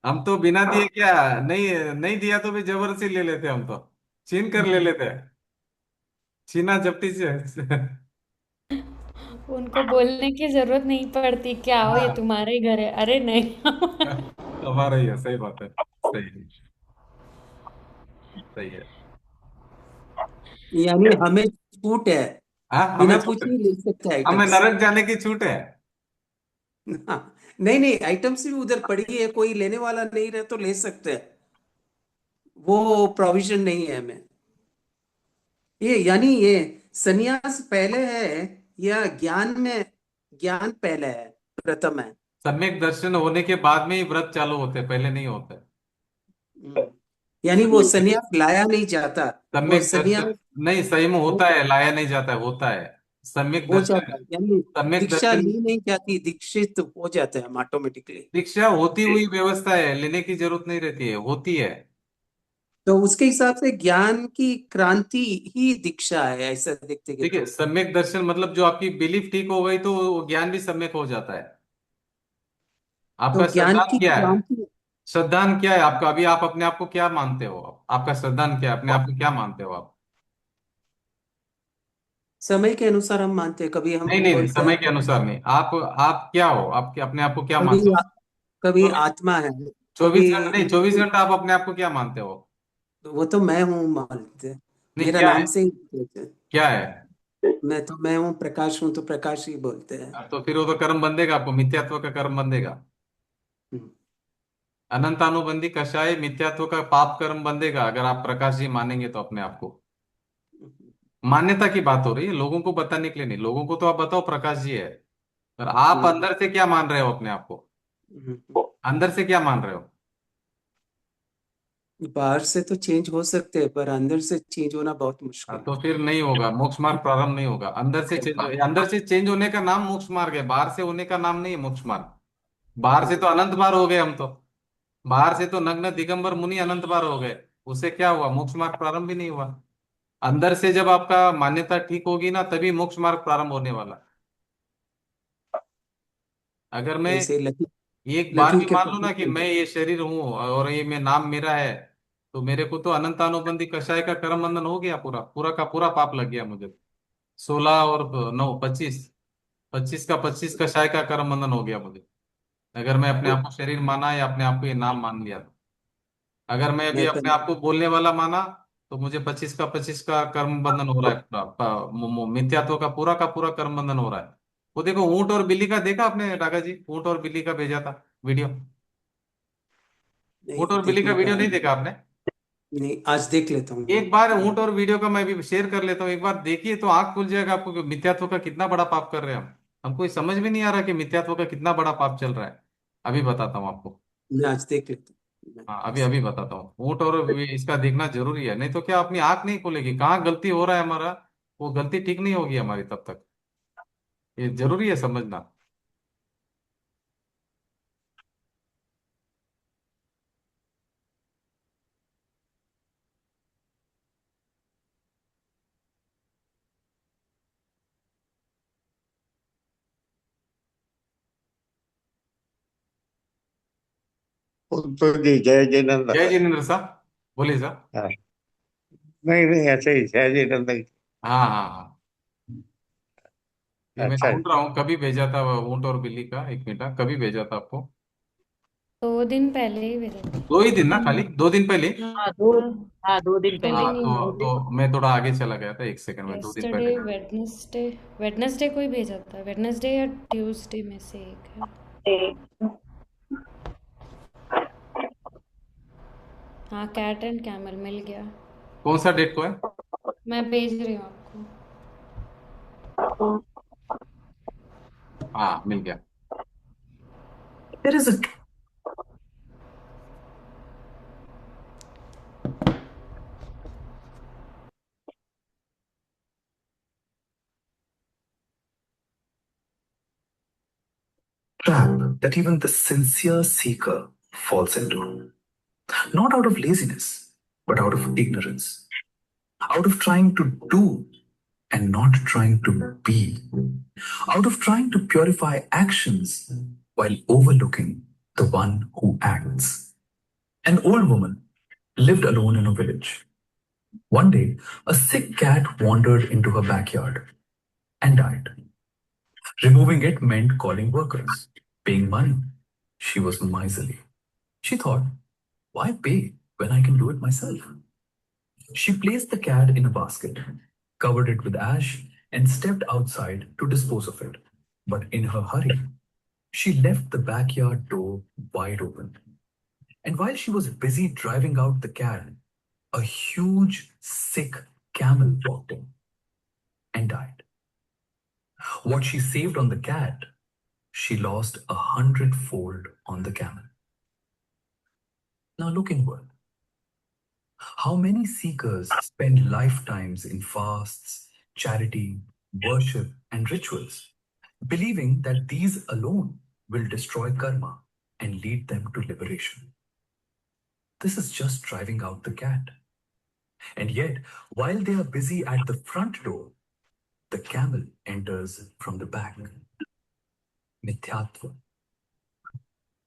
हम तो बिना दिए क्या, नहीं नहीं दिया तो भी जबरदस्ती ले लेते, हम तो छीन कर ले लेते हैं, छीना झपटी से। उनको बोलने की जरूरत नहीं पड़ती कि आओ ये हाँ, तुम्हारे ही घर है, अरे नहीं। हमारा ही है, सही बात है, सही है, सही है। यानी हमें छूट है, हाँ, हमें बिना छूट है, पूछे ही ले सकते हैं हमें आइटम्स। नरक जाने की छूट है। हाँ, नहीं नहीं, आइटम्स भी उधर पड़ी है, कोई लेने वाला नहीं रहे तो ले सकते हैं, वो प्रोविजन नहीं है हमें। ये यानी ये सन्यास पहले है या ज्ञान में, ज्ञान पहले है, प्रथम है? सम्यक दर्शन होने के बाद में ही व्रत चालू होते हैं, पहले नहीं होते। हम्म। यानी वो सन्यास लाया नहीं जाता, वो सम्यक दर्शन सन्यास नहीं, संयम हो होता है, लाया नहीं जाता है, होता है। सम्यक हो दर्शन, जाता है, यानी सम्यक दीक्षा दर्शन, ली नहीं जाती, दीक्षित हो जाते हैं हम ऑटोमेटिकली। दीक्षा होती हुई व्यवस्था है, लेने की जरूरत नहीं रहती है, होती है। तो उसके हिसाब से ज्ञान की क्रांति ही दीक्षा है, ऐसा देखते गए ठीक है, तो। सम्यक दर्शन मतलब जो आपकी बिलीफ ठीक हो गई तो वो ज्ञान भी सम्यक हो जाता है। तो आपका ज्ञान श्रद्धांत की क्या है, क्रांति श्रद्धांत क्या है आपका, अभी आप अपने आप को क्या मानते हो, आपका श्रद्धांत क्या है, अपने आप को क्या मानते हो आप? समय के अनुसार हम मानते हैं, कभी हम नहीं नहीं नहीं, बोलते समय हैं, के अनुसार नहीं, आप क्या हो, आप अपने आप को क्या कभी मानते हो? कभी 24, आत्मा है, कभी 24 घंटे नहीं, 24 घंटा आप अपने आप को क्या मानते हो? वो तो मैं हूँ मानते हैं, नहीं, मेरा क्या नाम है, से ही बोलते हैं। क्या है? मैं हूँ प्रकाश, हूँ तो प्रकाश ही बोलते हैं। तो फिर वो तो कर्म बंधेगा, आपको मिथ्यात्व का कर्म बंधेगा। हम्म। अनंतानुबंधी कषाय मिथ्यात्व का पाप कर्म बंधेगा अगर आप प्रकाश जी मानेंगे तो अपने आप को। मान्यता की बात हो रही है, लोगों को बताने के लिए नहीं। लोगों को तो आप बताओ प्रकाश जी है, पर आप हम्म। अंदर से क्या मान रहे हो अपने आप को, हम्म। अंदर से क्या मान रहे हो? बाहर से तो चेंज हो सकते हैं पर अंदर से चेंज होना बहुत मुश्किल है। तो फिर नहीं होगा, मोक्ष मार्ग प्रारंभ नहीं होगा। अंदर से चेंज होने का नाम मोक्ष मार्ग है, बाहर से होने का नाम नहीं है मोक्ष मार्ग। बाहर से तो अनंत बार हो गए हम तो। बाहर से तो नग्न दिगंबर मुनि अनंत बार हो गए। उससे क्या हुआ? मोक्ष मार्ग प्रारंभ भी नहीं हुआ। अंदर से जब आपका मान्यता ठीक होगी ना, तभी मोक्ष मार्ग प्रारंभ होने वाला। अगर मैं ऐसे लकी एक बार लकी भी के मान लो ना कि प्रॉब्लम। मैं ये शरीर हूं और ये मैं नाम मेरा है, तो मेरे को तो अनंतानुबंधी कषाय का कर्म बंधन हो गया, पूरा पूरा का पूरा पाप लग गया मुझे। 16 और 9 25, 25 का 25 कषाय का कर्म बंधन हो गया मुझे। अगर मैं अपने आप को शरीर माना या अपने आप को ये नाम मान लिया तो। अगर मैं अभी मैं अपने पर आप को बोलने वाला माना, तो मुझे 25 का कर्म बंधन हो रहा है पूरा। मिथ्यात्व का पूरा कर्म बंधन हो रहा है। वो देखो, ऊंट और बिल्ली का देखा आपने रागा जी? ऊंट और बिल्ली का भेजा था वीडियो। ऊंट नहीं और बिल्ली का देखूंगा। वीडियो नहीं देखा आपने? नहीं, आज देख लेता हूँ मैं। एक बार ऊंट और वीडियो का मैं भी शेयर कर लेता हूँ, एक बार देखिए तो आंख खुल जाएगा आपको कि मिथ्यात्व का कितना बड़ा पाप कर रहे हैं हम। हमको ये समझ में नहीं आ रहा कि मिथ्यात्व का कितना बड़ा पाप चल रहा है। अभी बताता हूँ आपको। मैं आज देख लेता हूँ मैं हाँ, अभी आज। अभी बताता हूँ। ऊंट और इसका देखना जरूरी है, नहीं तो क्या अपनी आंख नहीं खुलेगी कहाँ गलती हो रहा है हमारा। वो गलती ठीक नहीं होगी हमारी तब तक। ये जरूरी है समझना। तो जी जय जिनेन्द्र। जय जिनेन्द्र साहब, बोलिए साहब। हाँ, नहीं नहीं ऐसे ही जय जिनेन्द्र ही। हाँ हाँ हाँ। ये मैं अच्छा ढूंढ जी। रहा हूँ, कभी भेजा था वो ऊंट और बिल्ली का, एक मिनट कभी भेजा था आपको? 2 दिन पहले ही भेजा था। 2 ही दिन ना, खाली 2 दिन पहले? हाँ दो। हाँ, हाँ 2 दिन दो पहले। हाँ, दिन ही हुए। तो मैं थोड़ा आगे चला गया था, एक सेकंड में 2 दिन यस्टरडे, पहले। वेडनेसडे। वेडनेसडे को ही भेजा था, वेडनेसडे या ट्यूसडे में से एक है। हाँ, कैट एंड कैमल मिल गया। कौन सा डेट को है? मैं भेज रही हूँ आपको। हाँ, मिल गया। There is a trap that even the sincere seeker falls into, not out of laziness, but out of ignorance, out of trying to do and not trying to be, out of trying to purify actions while overlooking the one who acts. An old woman lived alone in a village. One day, a sick cat wandered into her backyard and died. Removing it meant calling workers, paying money. She was miserly. She thought, why pay when I can do it myself? She placed the cat in a basket, covered it with ash, and stepped outside to dispose of it. But in her hurry, she left the backyard door wide open. And while she was busy driving out the cat, a huge, sick camel walked in and died. What she saved on the cat, she lost 100-fold on the camel. Now look inward. How many seekers spend lifetimes in fasts, charity, worship, and rituals, believing that these alone will destroy karma and lead them to liberation? This is just driving out the cat. And yet, while they are busy at the front door, the camel enters from the back. Mithyatva,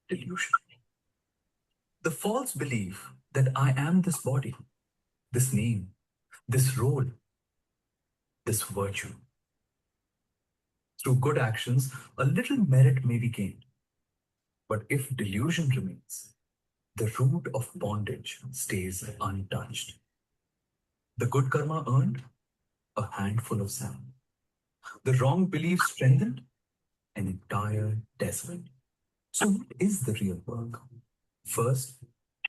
delusion. The false belief that I am this body, this name, this role, this virtue. Through good actions, a little merit may be gained. But if delusion remains, the root of bondage stays untouched. The good karma earned, a handful of sand. The wrong belief strengthened, an entire desert. So, what is the real work? First,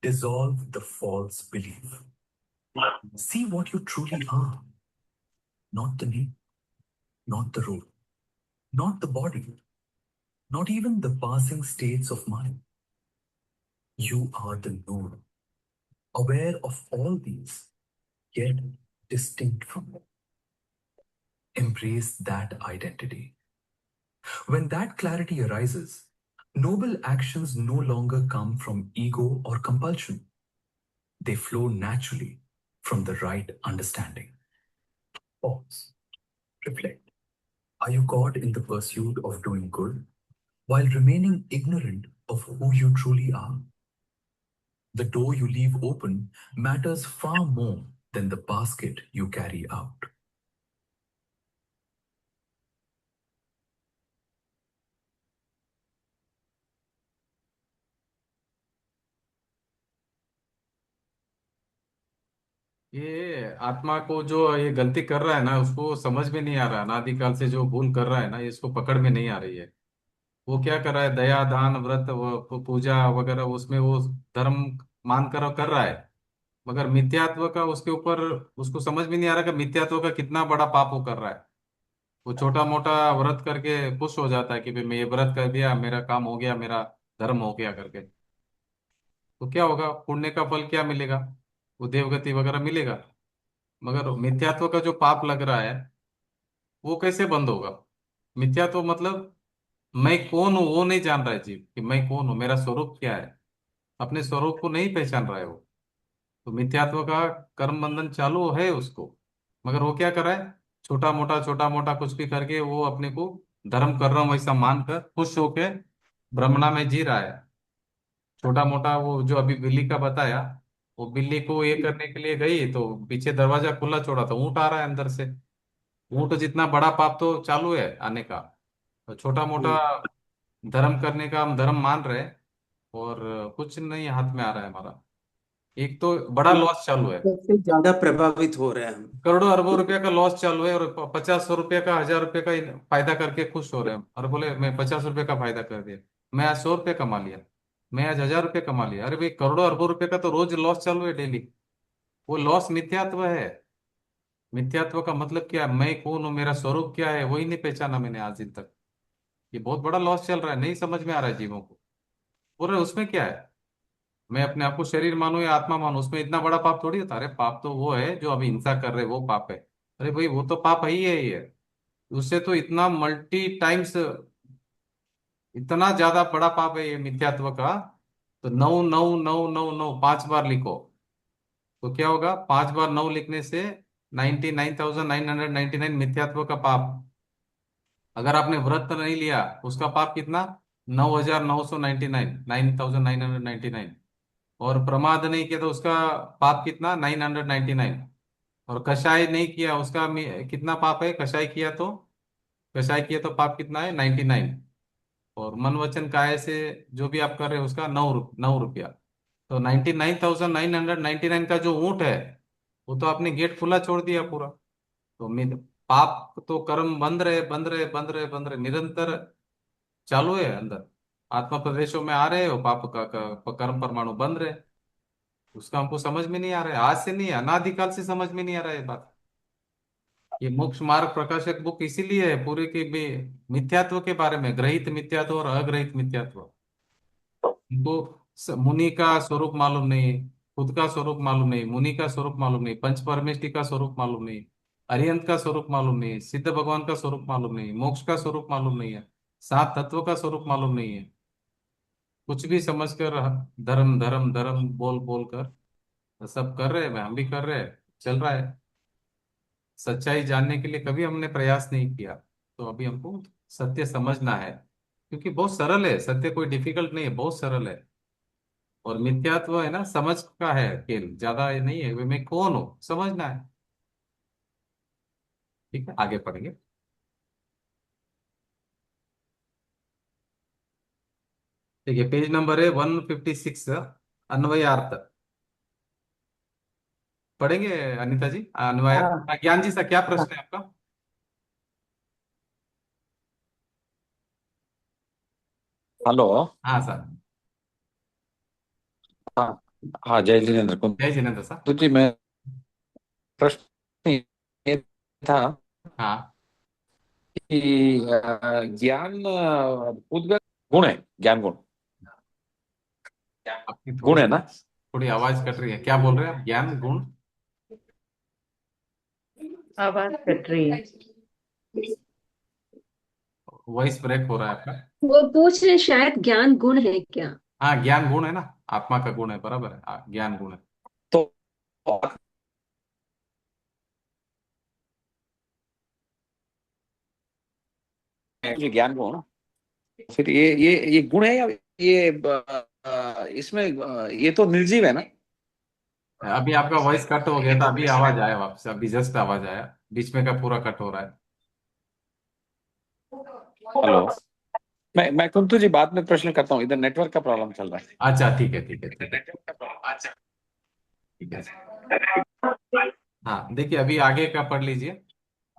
dissolve the false belief. See what you truly are. Not the name, not the role, not the body, not even the passing states of mind. You are the knower, aware of all these, yet distinct from them. Embrace that identity. When that clarity arises, noble actions no longer come from ego or compulsion. They flow naturally from the right understanding. Pause. Reflect. Are you caught in the pursuit of doing good while remaining ignorant of who you truly are? The door you leave open matters far more than the basket you carry out. ये आत्मा को जो ये गलती कर रहा है ना, उसको समझ में नहीं आ रहा। अनादिकाल से जो भूल कर रहा है ना, ये इसको पकड़ में नहीं आ रही है। वो क्या कर रहा है, दया दान व्रत पूजा वगैरह, उसमें वो धर्म मान कर रहा है। मगर मिथ्यात्व का उसके ऊपर उसको समझ में नहीं आ रहा कि मिथ्यात्व का कितना बड़ा पाप वो कर रहा है। वो छोटा मोटा व्रत करके खुश हो जाता है कि भाई मैं ये व्रत कर दिया, मेरा काम हो गया, मेरा धर्म हो गया करके। तो क्या होगा, पुण्य का फल क्या मिलेगा, वो देवगति वगैरह मिलेगा। मगर मिथ्यात्व का जो पाप लग रहा है, वो कैसे बंद होगा। मिथ्यात्व मतलब मैं कौन हूं वो नहीं जान रहा है जीव, कि मैं कौन हूं, मेरा स्वरूप क्या है। अपने स्वरूप को नहीं पहचान रहा है वो। तो मिथ्यात्व का कर्म बंधन चालू है उसको। मगर वो क्या कर रहा है, छोटा मोटा कुछ भी करके वो अपने को धर्म कर रहा हूं वैसा मानकर खुश होके भ्रमणा में जी रहा है। छोटा मोटा वो जो अभी बिल्ली का बताया, वो बिल्ली को ये करने के लिए गई तो पीछे दरवाजा खुला छोड़ा था, ऊंट आ रहा है अंदर से। ऊंट जितना बड़ा पाप तो चालू है आने का। तो छोटा मोटा धर्म करने का हम धर्म मान रहे हैं, और कुछ नहीं हाथ में आ रहा है हमारा। एक तो बड़ा लॉस चालू है। सबसे ज्यादा प्रभावित हो रहे हैं हम। करोड़ों अरबों रुपए का लॉस चालू है, और 50 100 रुपए का 1000 रुपए का फायदा करके खुश हो रहे हैं। और बोले मैं 50 रुपए का फायदा कर दिया, मैं आज 100 रुपये कमा लिया, मैं आज 1000 रुपये कमा लिया। अरे भाई, करोड़ों अरबों रुपए का तो रोज लॉस चालू है, डेली। वो लॉस मिथ्यात्व है। मिथ्यात्व का मतलब क्या है, मैं कौन हूँ, मेरा स्वरूप क्या है, वही नहीं पहचाना मैंने आज दिन तक। ये बहुत बड़ा लॉस चल रहा है, नहीं समझ में आ रहा है जीवों को। पूरा उसमें क्या है, मैं अपने आप को शरीर मानूं या आत्मा मानूं, उसमें इतना बड़ा पाप थोड़ी होता है। अरे पाप तो वो है जो अभी हिंसा कर रहे, वो पाप है। अरे भाई, वो तो पाप ही है ही है। उससे तो इतना मल्टी टाइम्स, इतना ज्यादा बड़ा पाप है ये मिथ्यात्व का। तो 9 9 9 9 9 5 बार लिखो, तो क्या होगा, 5 बार 9 लिखने से 99,999 मिथ्यात्व का पाप। अगर आपने व्रत नहीं लिया, उसका पाप कितना, 9,999, 9,999। और प्रमाद नहीं किया तो उसका पाप कितना, 999। और कषाय नहीं किया उसका कितना पाप है, कषाय किया तो, कषाय किया तो पाप कितना है, 99। और मन वचन काया से जो भी आप कर रहे हो उसका 9 रुपया। तो 99,999 का जो ऊंट है, वो तो आपने गेट खुला छोड़ दिया पूरा। तो पाप तो कर्म बंद रहे बंद रहे बंद रहे बंद रहे, निरंतर चालू है अंदर। आत्मा प्रदेशों में आ रहे हो, पाप का कर्म परमाणु बंद रहे। उसका हमको समझ में नहीं आ रहा है, आज से नहीं, अनादिकाल से समझ में नहीं आ रहा है ये बात। ये मोक्ष मार्ग प्रकाशक बुक इसीलिए है पूरे के भी मिथ्यात्व के बारे में, ग्रहित मिथ्यात्व और अग्रहित मिथ्यात्व। उनको मुनि का स्वरूप मालूम नहीं, खुद का स्वरूप मालूम नहीं, मुनि का स्वरूप मालूम नहीं, पंच परमेष्टि का स्वरूप मालूम नहीं, अरिहंत का स्वरूप मालूम नहीं, सिद्ध भगवान का स्वरूप मालूम नहीं, मोक्ष का स्वरूप मालूम नहीं है, सात तत्वों का स्वरूप मालूम नहीं है। कुछ भी समझकर धर्म धर्म धर्म बोल बोल कर सब कर रहे हैं, हम भी कर रहे हैं, चल रहा है। सच्चाई जानने के लिए कभी हमने प्रयास नहीं किया। तो अभी हमको सत्य समझना है, क्योंकि बहुत सरल है सत्य, कोई डिफिकल्ट नहीं है, बहुत सरल है। और मिथ्यात्व है ना, समझ का है खेल, ज्यादा ये नहीं है। वे मैं कौन हूं समझना है। ठीक है, आगे पढ़ेंगे। ठीक है, पेज नंबर है 156, अन्वयार्थ। पढ़ेंगे अनिता जी, अन्वयार्थ। हाँ ज्ञान जी सा क्या हाँ प्रश्न है आपका। हेलो। हाँ सर। हाँ हाँ, जय जिनेन्द्र जय जिनेन्द्र सर। कुंदू जी। मैं प्रश्न ये था हाँ, कि ज्ञान उद्गत गुण है, ज्ञान गुण आपकी गुण थोड़ी है ना। थोड़ी आवाज कट रही है, क्या बोल रहे हैं आप? ज्ञान गुण, आवाज कट रही है। वॉइस ब्रेक हो रहा है आपका। वो पूछ रहे शायद ज्ञान गुण है क्या? हाँ, ज्ञान गुण है ना, आत्मा का गुण है, बराबर है, ज्ञान गुण है। तो जो ज्ञान को ना, फिर ये गुण है या ये इसमें ये तो निर्जीव है ना। अभी आपका वॉइस कट हो गया था, अभी आवाज आया वापस, अभी जस्ट आवाज आया, बीच में का पूरा कट हो रहा है। हेलो, मैं कुंतु जी बाद में प्रश्न करता हूँ, इधर नेटवर्क का प्रॉब्लम चल रहा है। अच्छा, ठीक है, ठीक है, ठीक है, ठीक है। हाँ, देखिए अभी आगे का पढ़ लीजिए।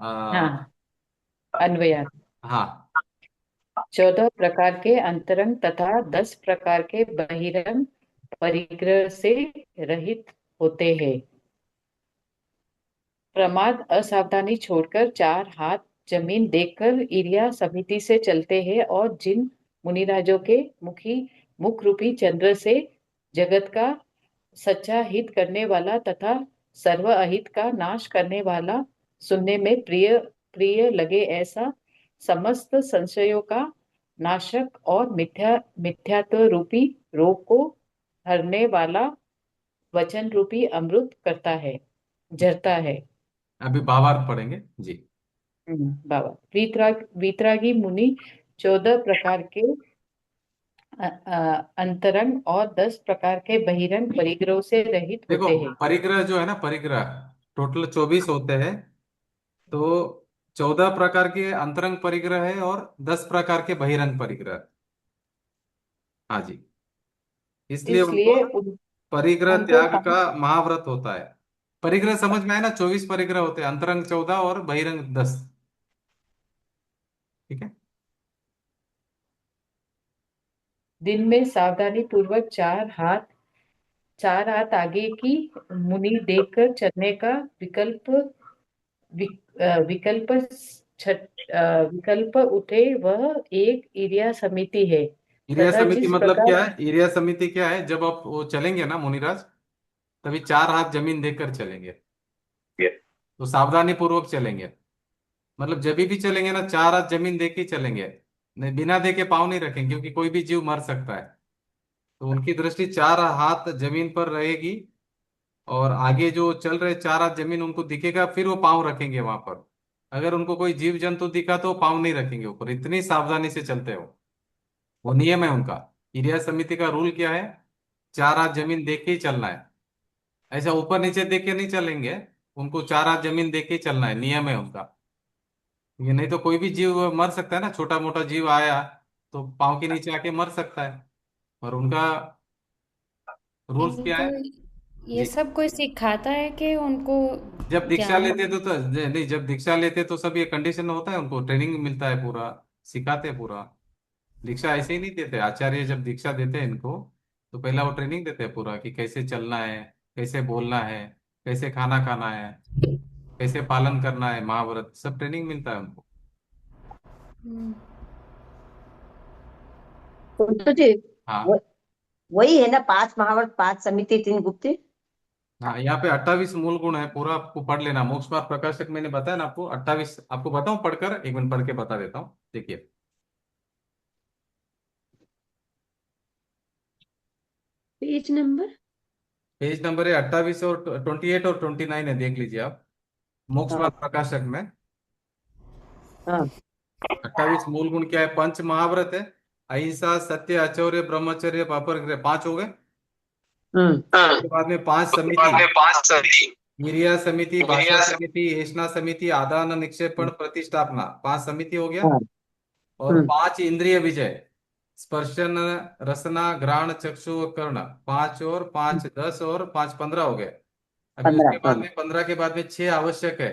हाँ, अन्वयार्थ। हाँ, 14 प्रकार के अंतरंग तथा 10 प्रकार के बहिरंग परिग्रह से रहित होते हैं। प्रमाद असावधानी छोड़कर 4 हाथ जमीन देखकर इरिया समिति से चलते हैं, और जिन मुनिराजों के मुख रूपी चंद्र से जगत का सच्चा हित करने वाला तथा सर्व अहित का नाश करने वाला सुनने में प्रिय प्रिय लगे, ऐसा समस्त संशयों का नाशक और मिथ्यात्व रूपी रोग को हरने वाला वचन रूपी अमृत करता है, झरता है। अभी भावार्थ पढ़ेंगे जी। बाबा वीतरागी मुनि 14 प्रकार के अंतरंग और 10 प्रकार के बहिरंग परिग्रहों से रहित देखो, होते हैं। परिग्रह जो है ना, परिग्रह टोटल 24 होते हैं। तो 14 प्रकार के अंतरंग परिग्रह है और 10 प्रकार के बहिरंग परिग्रह। हाँ जी, इसलिए उनको इसलिए परिग्रह उनको त्याग का महाव्रत होता है। परिग्रह समझ में आए ना, 24 परिग्रह होते हैं, अंतरंग 14 और बहिरंग 10। ठीक है। दिन में सावधानी पूर्वक चार हाथ आगे की मुनि देखकर चलने का विकल्प विकल्प उठे, वह एक इरिया समिति है। इरिया तथा समिति जिस मतलब प्रकार क्या है? इरिया समिति क्या है? जब आप वो चलेंगे ना मुनिराज, तभी 4 हाथ जमीन देखकर चलेंगे। तो सावधानी पूर्वक चलेंगे, मतलब जब भी चलेंगे ना, 4 हाथ जमीन देख के ही चलेंगे। नहीं, बिना देखे पाँव नहीं रखेंगे, क्योंकि कोई भी जीव मर सकता है। तो उनकी दृष्टि 4 हाथ जमीन पर रहेगी, और आगे जो चल रहे 4 हाथ जमीन उनको दिखेगा, फिर वो पाँव रखेंगे वहां पर। अगर उनको कोई जीव जंतु दिखा तो पाँव नहीं रखेंगे ऊपर, इतनी सावधानी से चलते हो। वो नियम है उनका। क्रिया समिति का रूल क्या है? 4 हाथ जमीन देख के ही चलना है। ऐसा ऊपर नीचे देख के नहीं चलेंगे, उनको 4 हाथ जमीन देख के ही चलना है, नियम है उनका। ये नहीं तो कोई भी जीव मर सकता है ना, छोटा मोटा जीव आया तो पाँव के नीचे आके मर सकता है। और उनका रूल्स क्या इनको है ये जी? सब कोई सिखाता है कि उनको जब दीक्षा ज्ञान? लेते तो नहीं, जब दीक्षा लेते तो सब ये कंडीशन होता है, उनको ट्रेनिंग मिलता है, पूरा सिखाते हैं पूरा। दीक्षा ऐसे ही नहीं देते आचार्य, जब दीक्षा देते हैं इनको तो पहला वो ट्रेनिंग देते हैं पूरा, कि कैसे चलना है, कैसे बोलना है, कैसे खाना खाना है, कैसे पालन करना है, महाव्रत, सब ट्रेनिंग मिलता है उनको। हम्म, तो जी हाँ। वो- वही है ना, 5 महावर्त 5 समिति 3 गुप्ती। हाँ, यहाँ पे 28 मूल गुण है, पूरा आपको पढ़ लेना। मोक्ष मार्ग प्रकाशक मैंने बताया ना आपको, 28 आपको बताऊं पढ़कर, एक मिनट पढ़ के बता देता हूँ, देखिए। Page number. पेज नंबर है 28 और 28 और 29 है, देख लीजिए आप, मोक्ष हाँ मार्ग प्रकाशक में। हाँ। 28 मूल गुण क्या है? पंच महाव्रत है, अहिंसा, सत्य, आचौर्य, ब्रह्मचर्य, पापर, 5 हो गए। हम्म। उसके बाद में 5 समिति, निर्या समिति, भाषा समिति, ऐषणा समिति, आदान निक्षेपण, प्रतिष्ठापना, 5 समिति हो गया। हाँ। और 5 इंद्रिय विजय, स्पर्शन, रसना, घ्राण, चक्षु और कर्ण, 5 और 5 10 और 5 15 हो गए। अभी 15। उसके बाद में 15 के बाद में 6 आवश्यक है,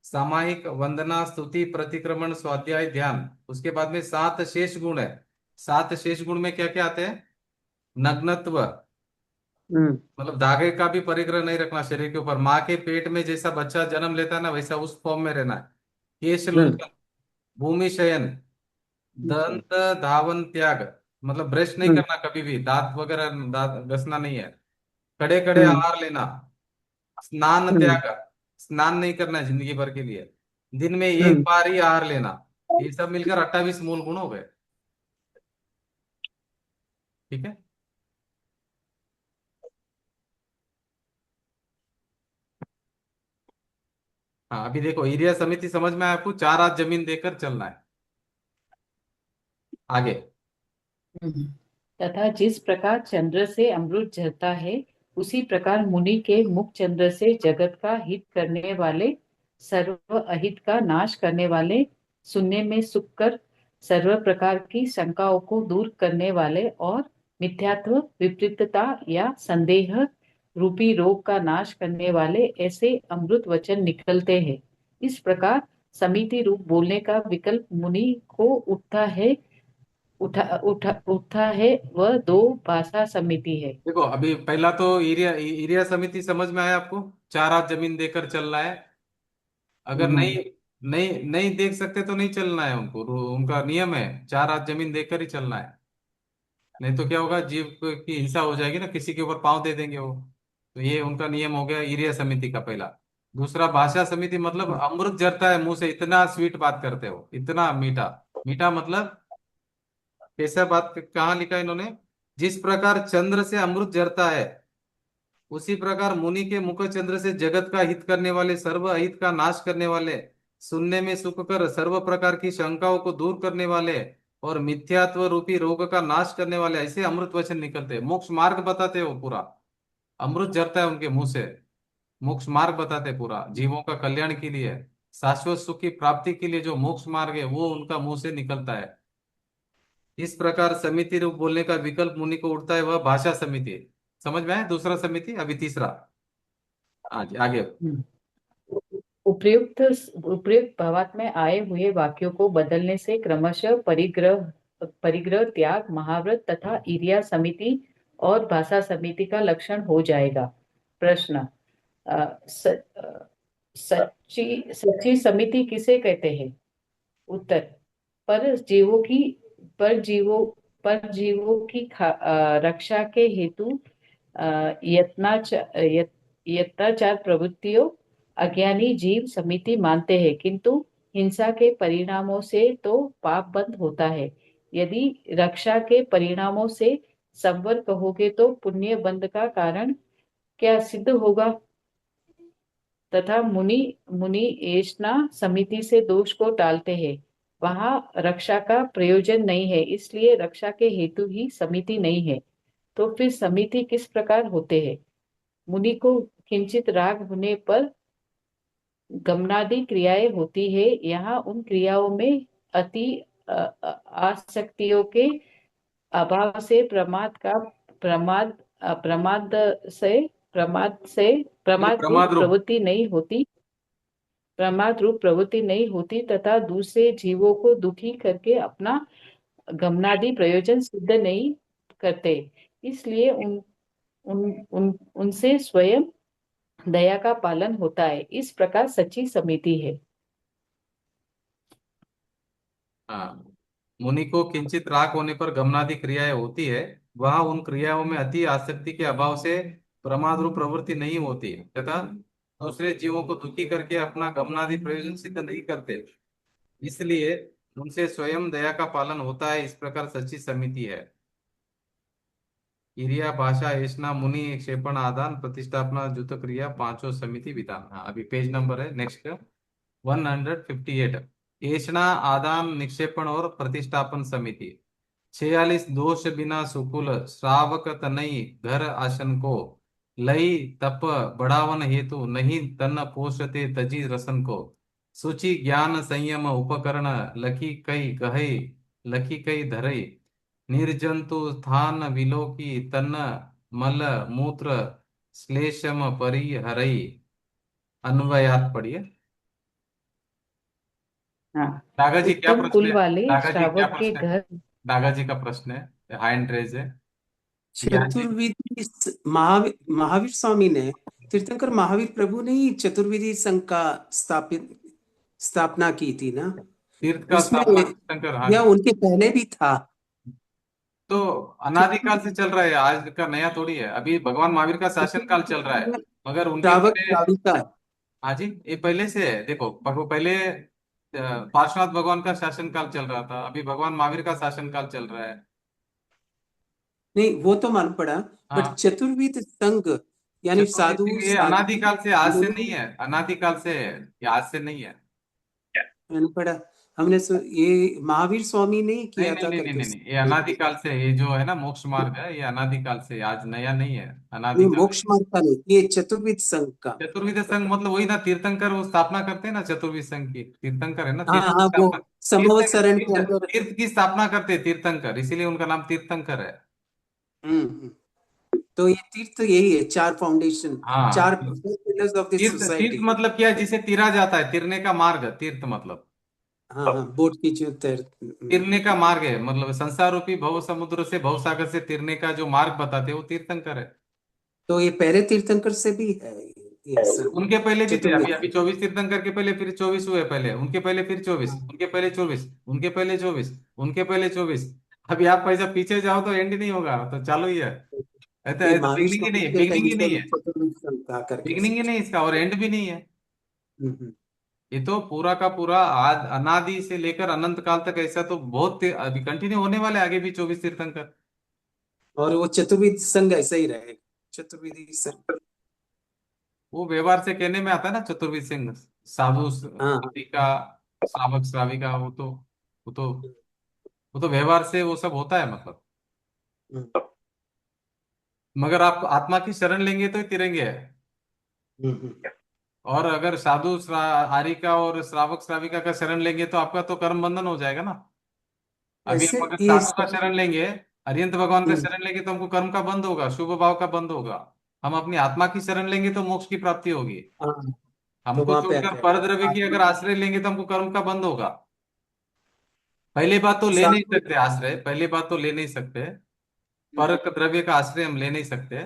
सामायिक, वंदना, स्तुति, प्रतिक्रमण, स्वाध्याय, ध्यान। उसके बाद में 7 शेष गुण है। 7 शेष गुण में क्या क्या आते हैं? नग्नत्व, हम्म। मतलब धागे का भी परिग्रह नहीं रखना शरीर के ऊपर, माँ के पेट में जैसा बच्चा जन्म लेता है ना, वैसा उस फॉर्म में रहना है। केश हम्म। लुंठन, भूमि शयन, दंत धावन त्याग, मतलब ब्रश नहीं हम्म। करना कभी भी, दांत वगैरह दांत घसना नहीं है। खड़े खड़े हम्म आहार लेना, स्नान हम्म त्याग, स्नान नहीं करना है जिंदगी भर के लिए, दिन में एक हम्म बार ही आहार लेना, ये सब मिलकर 28 मूल गुण हो गए। ठीक है। हाँ अभी देखो, एरिया समिति समझ में आया आपको, 4 हाथ जमीन देकर चलना है। आगे। हम्म। तथा जिस प्रकार चंद्र से अमृत झरता है, उसी प्रकार मुनि के मुख चंद्र से जगत का हित करने वाले, सर्व अहित का नाश करने वाले, सुनने में सुख कर सर्व प्रकार की शंकाओं को दूर करने वाले और मिथ्यात्व, विपरीतता या संदेह रूपी रोग का नाश करने वाले ऐसे अमृत वचन निकलते हैं। इस प्रकार समिति रूप बोलने का विकल्प मुनि को उठा है, वह दो भाषा समिति है। देखो अभी पहला तो एरिया एरिया समिति समझ में आया आपको, 4 हाथ जमीन देकर चलना है। अगर हम्म नहीं नहीं नहीं देख सकते तो नहीं चलना है उनको, उनका नियम है 4 हाथ जमीन देकर ही चलना है। नहीं तो क्या होगा, जीव की हिंसा हो जाएगी ना, किसी के ऊपर पांव दे देंगे वो। तो ये उनका नियम हो गया एरिया समिति का पहला। दूसरा भाषा समिति, मतलब अमृत झरता है मुंह से, इतना स्वीट बात करते हो, इतना मीठा। मीठा मतलब कैसा बात, कहाँ लिखा है इन्होंने, जिस प्रकार चंद्र से अमृत झरता है, उसी प्रकार मुनि के मुख चंद्र से जगत का हित करने वाले, सर्व अहित का नाश करने वाले, सुनने में सुख कर सर्व प्रकार की शंकाओं को दूर करने वाले और मिथ्यात्व रूपी रोग का नाश करने वाले, ऐसे अमृत वचन निकलते हैं। मोक्ष मार्ग बताते हैं वो पूरा, अमृत झरता है उनके मुंह से, मोक्ष मार्ग बताते हैं पूरा, जीवों का कल्याण के लिए, शाश्वत सुख की प्राप्ति के लिए जो मोक्ष मार्ग है वो उनका मुंह से निकलता है। इस प्रकार समिति रूप बोलने का विकल्प मुनि को उठता है, वह भाषा समिति है। समझ में आया दूसरा समिति, अभी तीसरा। आगे आगे। उपर्युक्त उपर्युक्त भावार्थ में आए हुए वाक्यों को बदलने से क्रमशः परिग्रह परिग्रह त्याग, महाव्रत तथा ईर्ष्या समिति और भाषा समिति का लक्षण हो जाएगा। प्रश्न, सच्ची समिति किसे कहते हैं? उत्तर, पर जीवों की पर जीवों जीवों की रक्षा के हेतु यत्नाचार प्रवृत्तियों अज्ञानी जीव समिति मानते हैं, किंतु हिंसा के परिणामों से तो पाप बंद होता है। यदि रक्षा के परिणामों से संवर कहोगे तो पुण्य बंद का कारण क्या सिद्ध होगा? तथा मुनि मुनि ऐष्णा समिति से दोष को टालते हैं। वहां रक्षा का प्रयोजन नहीं है, इसलिए रक्षा के हेतु ही समिति नहीं है। तो फिर समिति किस प्रकार होते हैं? मुनि को किंचित राग होने पर गमनादि क्रियाएं होती है। यहाँ उन क्रियाओं में अति आसक्तियों के अभाव से प्रमाद प्रमाद से नहीं, प्रमाद रूप प्रमाद रूप। प्रवृत्ति नहीं होती, तथा दूसरे जीवों को दुखी करके अपना गमनादि प्रयोजन सिद्ध नहीं करते। इसलिए उन उन उन उनसे स्वयं दया का पालन होता है। इस प्रकार सच्ची समिति है। हाँ, मुनि को किंचित राग होने पर गमनादि क्रियाएं होती है, वहां उन क्रियाओं में अति आसक्ति के अभाव से प्रमाद रूप प्रवृत्ति नहीं होती तथा दूसरे जीवों को दुखी करके अपना गमनादि प्रयोजन सिद्ध नहीं करते, इसलिए उनसे स्वयं दया का पालन होता है। इस प्रकार सच्ची समिति है। क्रिया भाषा ऐष्णा मुनि क्षेपण आदान प्रतिष्ठापना जुत क्रिया पांचों समिति विधान। हाँ अभी पेज नंबर है नेक्स्ट 158। ऐष्णा आदान निक्षेपण और प्रतिष्ठापन समिति। 46 दोष बिना सुकुल श्रावक तनई घर आसन को, लई तप बढ़ावन हेतु नहीं तन पोषते तजी रसन को, सूचि ज्ञान संयम उपकरण लखी कई गहे लखी कई धरई, निर्जंतु स्थान विलोकी तन मल मूत्र श्लेषम परिहरई। अन्वयात पढ़िए। हाँ। दागा जी क्या उत्तम प्रश्न कुल है? वाले दागा जी क्या श्रावक के प्रश्न है? घर। दागा जी का प्रश्न है, हैंड रेज है। ज्ञान जी। चतुर्विधि महावीर स्वामी ने, तीर्थंकर महावीर प्रभु ने ही चतुर्विधि संघ का स्थापना की थी ना? तीर्थ का उसमें स्थापना तीर्थंकर, हाँ या जी। उनके पहले भी था? तो अनादिकाल से चल रहा है, आज का नया थोड़ी है। अभी भगवान महावीर का शासन काल चल रहा है, मगर उनके श्रावक पहले। श्राविका। हाँ जी, ये पहले से है। देखो पहले पार्श्वनाथ भगवान का शासन काल चल रहा था, अभी भगवान महावीर का शासन काल चल रहा है। नहीं, वो तो मालूम पड़ा, बट हाँ, चतुर्विध संघ यानी चतुर्वेद साधु सिंह ये साध्वी अनादिकाल से, आज से नहीं मुनि, है, अनादिकाल से है, ये आज से नहीं है। मैंने पढ़ा। ये महावीर स्वामी ने ही नहीं किया नहीं था नहीं नहीं करके। नहीं नहीं, ये अनादिकाल से, ये जो है ना मोक्ष मार्ग है, ये अनादिकाल से, आज नया नहीं है, नहीं, अनादिकाल है। मोक्ष मार्ग का नहीं, ये चतुर्विध संघ का। चतुर्विद संघ मतलब वही ना, तीर्थंकर वो स्थापना करते हैं ना, चतुर्विद संघ की तीर्थंकर है ना, हाँ तीर्थ की हाँ, वो स्थापना। तीर्थ संवत्सरण के तीर्थ अंदर। तीर्थ की स्थापना करते हैं तीर्थंकर, इसीलिए उनका नाम तीर्थंकर है। हम्म। तो ये तीर्थ यही है, चार फाउंडेशन, चार हाँ, पिलर्स ऑफ दिस तीर्थ तीर्थ सोसाइटी। मतलब क्या है, जिसे तीरा जाता है, तिरने का मार्ग, तीर्थ मतलब हाँ हाँ, बोट की जो तैर। तिरने का मार्ग है, मतलब संसार रूपी भव समुद्र से, भव सागर से तिरने का जो मार्ग बताते हैं वो तीर्थंकर है। तो ये पहले तीर्थंकर से भी है ये संघ, उनके पहले भी थे, अभी चतुर्विद अभी संघ। 24 तीर्थंकर के पहले, फिर 24 हुए, पहले उनके पहले फिर 24, उनके पहले 24, उनके पहले 24, उनके पहले 24। अभी आप पैसा पीछे जाओ तो एंड नहीं होगा, तो चालू ही है। ऐसा ये ऐसा महावीर बिगनिंग ही नहीं स्वामी है, के बिगनिंग टाइम ही से नहीं है, चतुर्विद संघ कहा करके बिगनिंग ही समझो। नहीं है इसका, और एंड भी नहीं है। हम्म। ये तो पूरा का पूरा आज अनादि से लेकर अनंत काल तक, ऐसा तो बहुत अभी कंटिन्यू होने वाले आगे भी 24 तीर्थंकर। और वो चतुर्विद संघ ऐसा ही रहेगा, चतुर्विदी संघ। वो व्यवहार से कहने में आता है ना, चतुर्विद सिंह, साधु हाँ का, श्रावक श्राविका, वो तो वो तो व्यवहार से वो सब होता है मतलब। हाँ। मगर आप आत्मा की शरण लेंगे तो ही तिरेंगे। हम्म। और अगर आरिका और श्रावक श्राविका का शरण लेंगे तो आपका तो कर्म बंधन हो जाएगा ना। अभी ऐसे हम अगर ये साधु का शरण लेंगे, अरिहंत भगवान का हम्म, शरण लेंगे, तो हमको कर्म का बंध होगा, शुभ भाव का बंध होगा। हम अपनी आत्मा की शरण लेंगे तो मोक्ष की प्राप्ति होगी। हाँ, तो हमको वहां पे आ छोड़कर गया परद्रव्य की अगर आत्मा। आश्रय लेंगे तो हमको कर्म का बंध होगा। पहली बात तो ले नहीं साधु। सकते आश्रय, पहली बात तो ले नहीं सकते, पर द्रव्य का आश्रय हम ले नहीं सकते।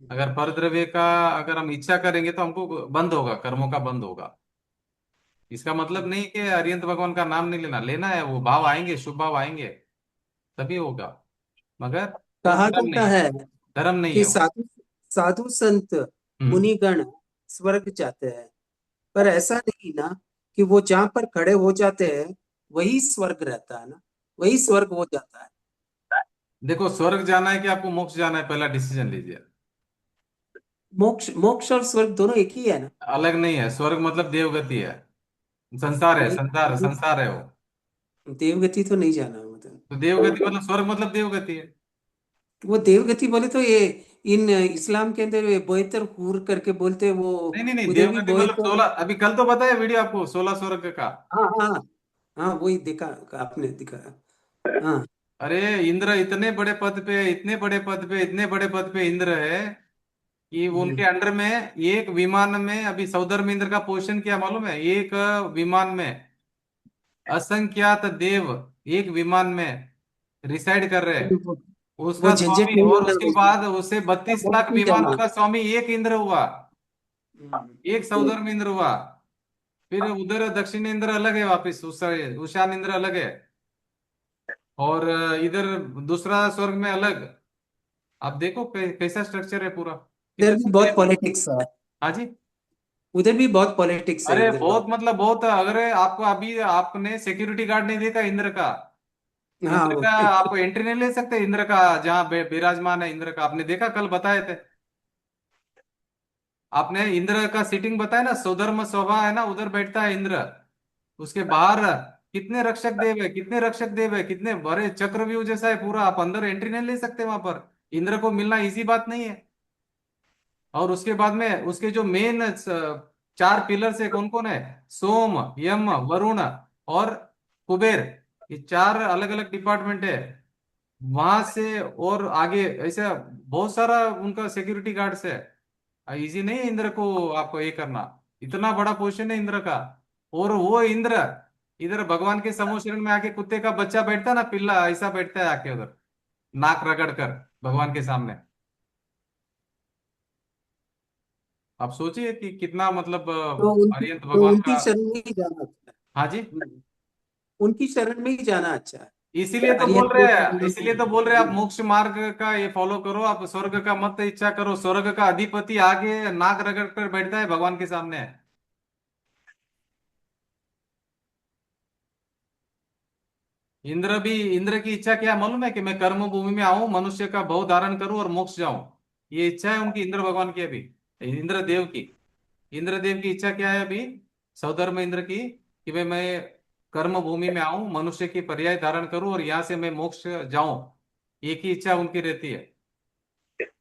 अगर पर द्रव्य का, अगर हम इच्छा करेंगे तो हमको बंद होगा, कर्मों का बंद होगा। इसका मतलब नहीं कि अरिहंत भगवान का नाम नहीं लेना, लेना है, वो भाव आएंगे, शुभ भाव आएंगे, तभी होगा। मगर वो कहा धर्म जाता नहीं है, है धर्म नहीं कि है वो। साधु साधु संत हम्म। मुनिगण स्वर्ग जाते हैं, पर ऐसा नहीं ना कि वो जहां पर खड़े हो जाते हैं वही स्वर्ग रहता है ना, वही स्वर्ग हो जाता है। देखो, स्वर्ग जाना है कि आपको मोक्ष जाना है, पहला डिसीजन लीजिए। मोक्ष मोक्ष और स्वर्ग दोनों एक ही है ना। अलग नहीं है, स्वर्ग मतलब देवगति है, संसार है, नहीं, संसार संसार है वो। देवगति तो नहीं जाना मतलब। तो देवगति मतलब, स्वर्ग मतलब देवगति है। वो देवगति बोले तो ये इन इस्लाम के अंदर ये बोयतर हूर करके बोलते हैं, वो नहीं नहीं नहीं, उधर भी देवगति मतलब बोयतर। 16, अभी कल तो बताया वीडियो आपको, 16 स्वर्ग का। हाँ हाँ हाँ, वही देखा, आपने दिखा। हाँ। अरे इंद्र इतने बड़े पद पे, इतने बड़े पद पे, इतने बड़े पद पे इंद्र है कि वो उनके हम्म। अंडर में, एक विमान में, अभी सौधर्म इंद्र का पोजीशन क्या मालूम है, एक विमान में असंख्यात देव एक विमान में रिसाइड कर रहे हैं। वो वो उसका झंझट स्वामी, नहीं और होना उसके उसमें, बाद उसे 32 लाख नहीं विमानों जाना। का स्वामी एक इंद्र हुआ, हम्म। एक सौधर्म इंद्र हुआ। फिर उधर दक्षिण इंद्र अलग है, वापिस उस ईशान इंद्र अलग है, और इधर दूसरा स्वर्ग में अलग। आप देखो कैसा स्ट्रक्चर है पूरा, उधर कितने भी बहुत देव। पॉलिटिक्स है, हाँ जी। उधर भी बहुत पॉलिटिक्स है अरे उधर बहुत, बात। मतलब बहुत, अगर आपको अभी आपने सिक्योरिटी गार्ड नहीं देखा इंद्र का, हाँ इंद्र वो का आप एंट्री नहीं ले सकते, इंद्र का जहाँ विराजमान है इंद्र का, आपने देखा, कल बताए थे आपने, इंद्र का सीटिंग बताया ना, स्वधर्म सभा है ना, उधर बैठता है इंद्र। उसके बाहर कितने रक्षक देव है, कितने रक्षक देव है, कितने बड़े चक्रव्यूह जैसा है पूरा, आप अंदर एंट्री नहीं ले सकते वहां पर। इंद्र को मिलना इजी बात नहीं है। और उसके बाद में उसके जो मेन 4 पिलर्स है, कौन कौन है, सोम, यम, वरुण और कुबेर, ये 4 अलग अलग डिपार्टमेंट है वहां से। और आगे ऐसे बहुत सारा उनका सिक्योरिटी गार्ड्स है। इजी नहीं है इंद्र को आपको ये करना, इतना बड़ा पोजीशन है इंद्र का। और वो इंद्र इधर भगवान के समूह शरण में आके कुत्ते का बच्चा बैठता है ना, पिल्ला, ऐसा बैठता है आके उधर, नाक रगड़ कर भगवान के सामने। आप सोचिए कि कितना मतलब अरिहंत तो भगवान उनकी का। शरण में ही जाना अच्छा हाँ जी। है। उनकी शरण में ही जाना अच्छा है। इसीलिए तो कार्य बोल रहे हैं, इसीलिए तो बोल रहे हैं आप मोक्ष मार्ग का ये फॉलो करो, आप स्वर्ग का मत इच्छा करो। स्वर्ग का अधिपति आगे नाक रगड़ कर बैठता है भगवान के सामने। इंद्र की इच्छा क्या मालूम है? कि मैं कर्म भूमि में आऊं, मनुष्य का भव धारण करूं और मोक्ष जाऊं। ये इच्छा है उनकी, इंद्र भगवान की अभी, इंद्रदेव की। इंद्रदेव की इच्छा क्या है अभी? सौधर्म इंद्र की, कि भाई मैं कर्म भूमि में आऊं, मनुष्य की पर्याय धारण करूं और यहां से मैं मोक्ष जाऊं। एक ही इच्छा उनकी रहती है।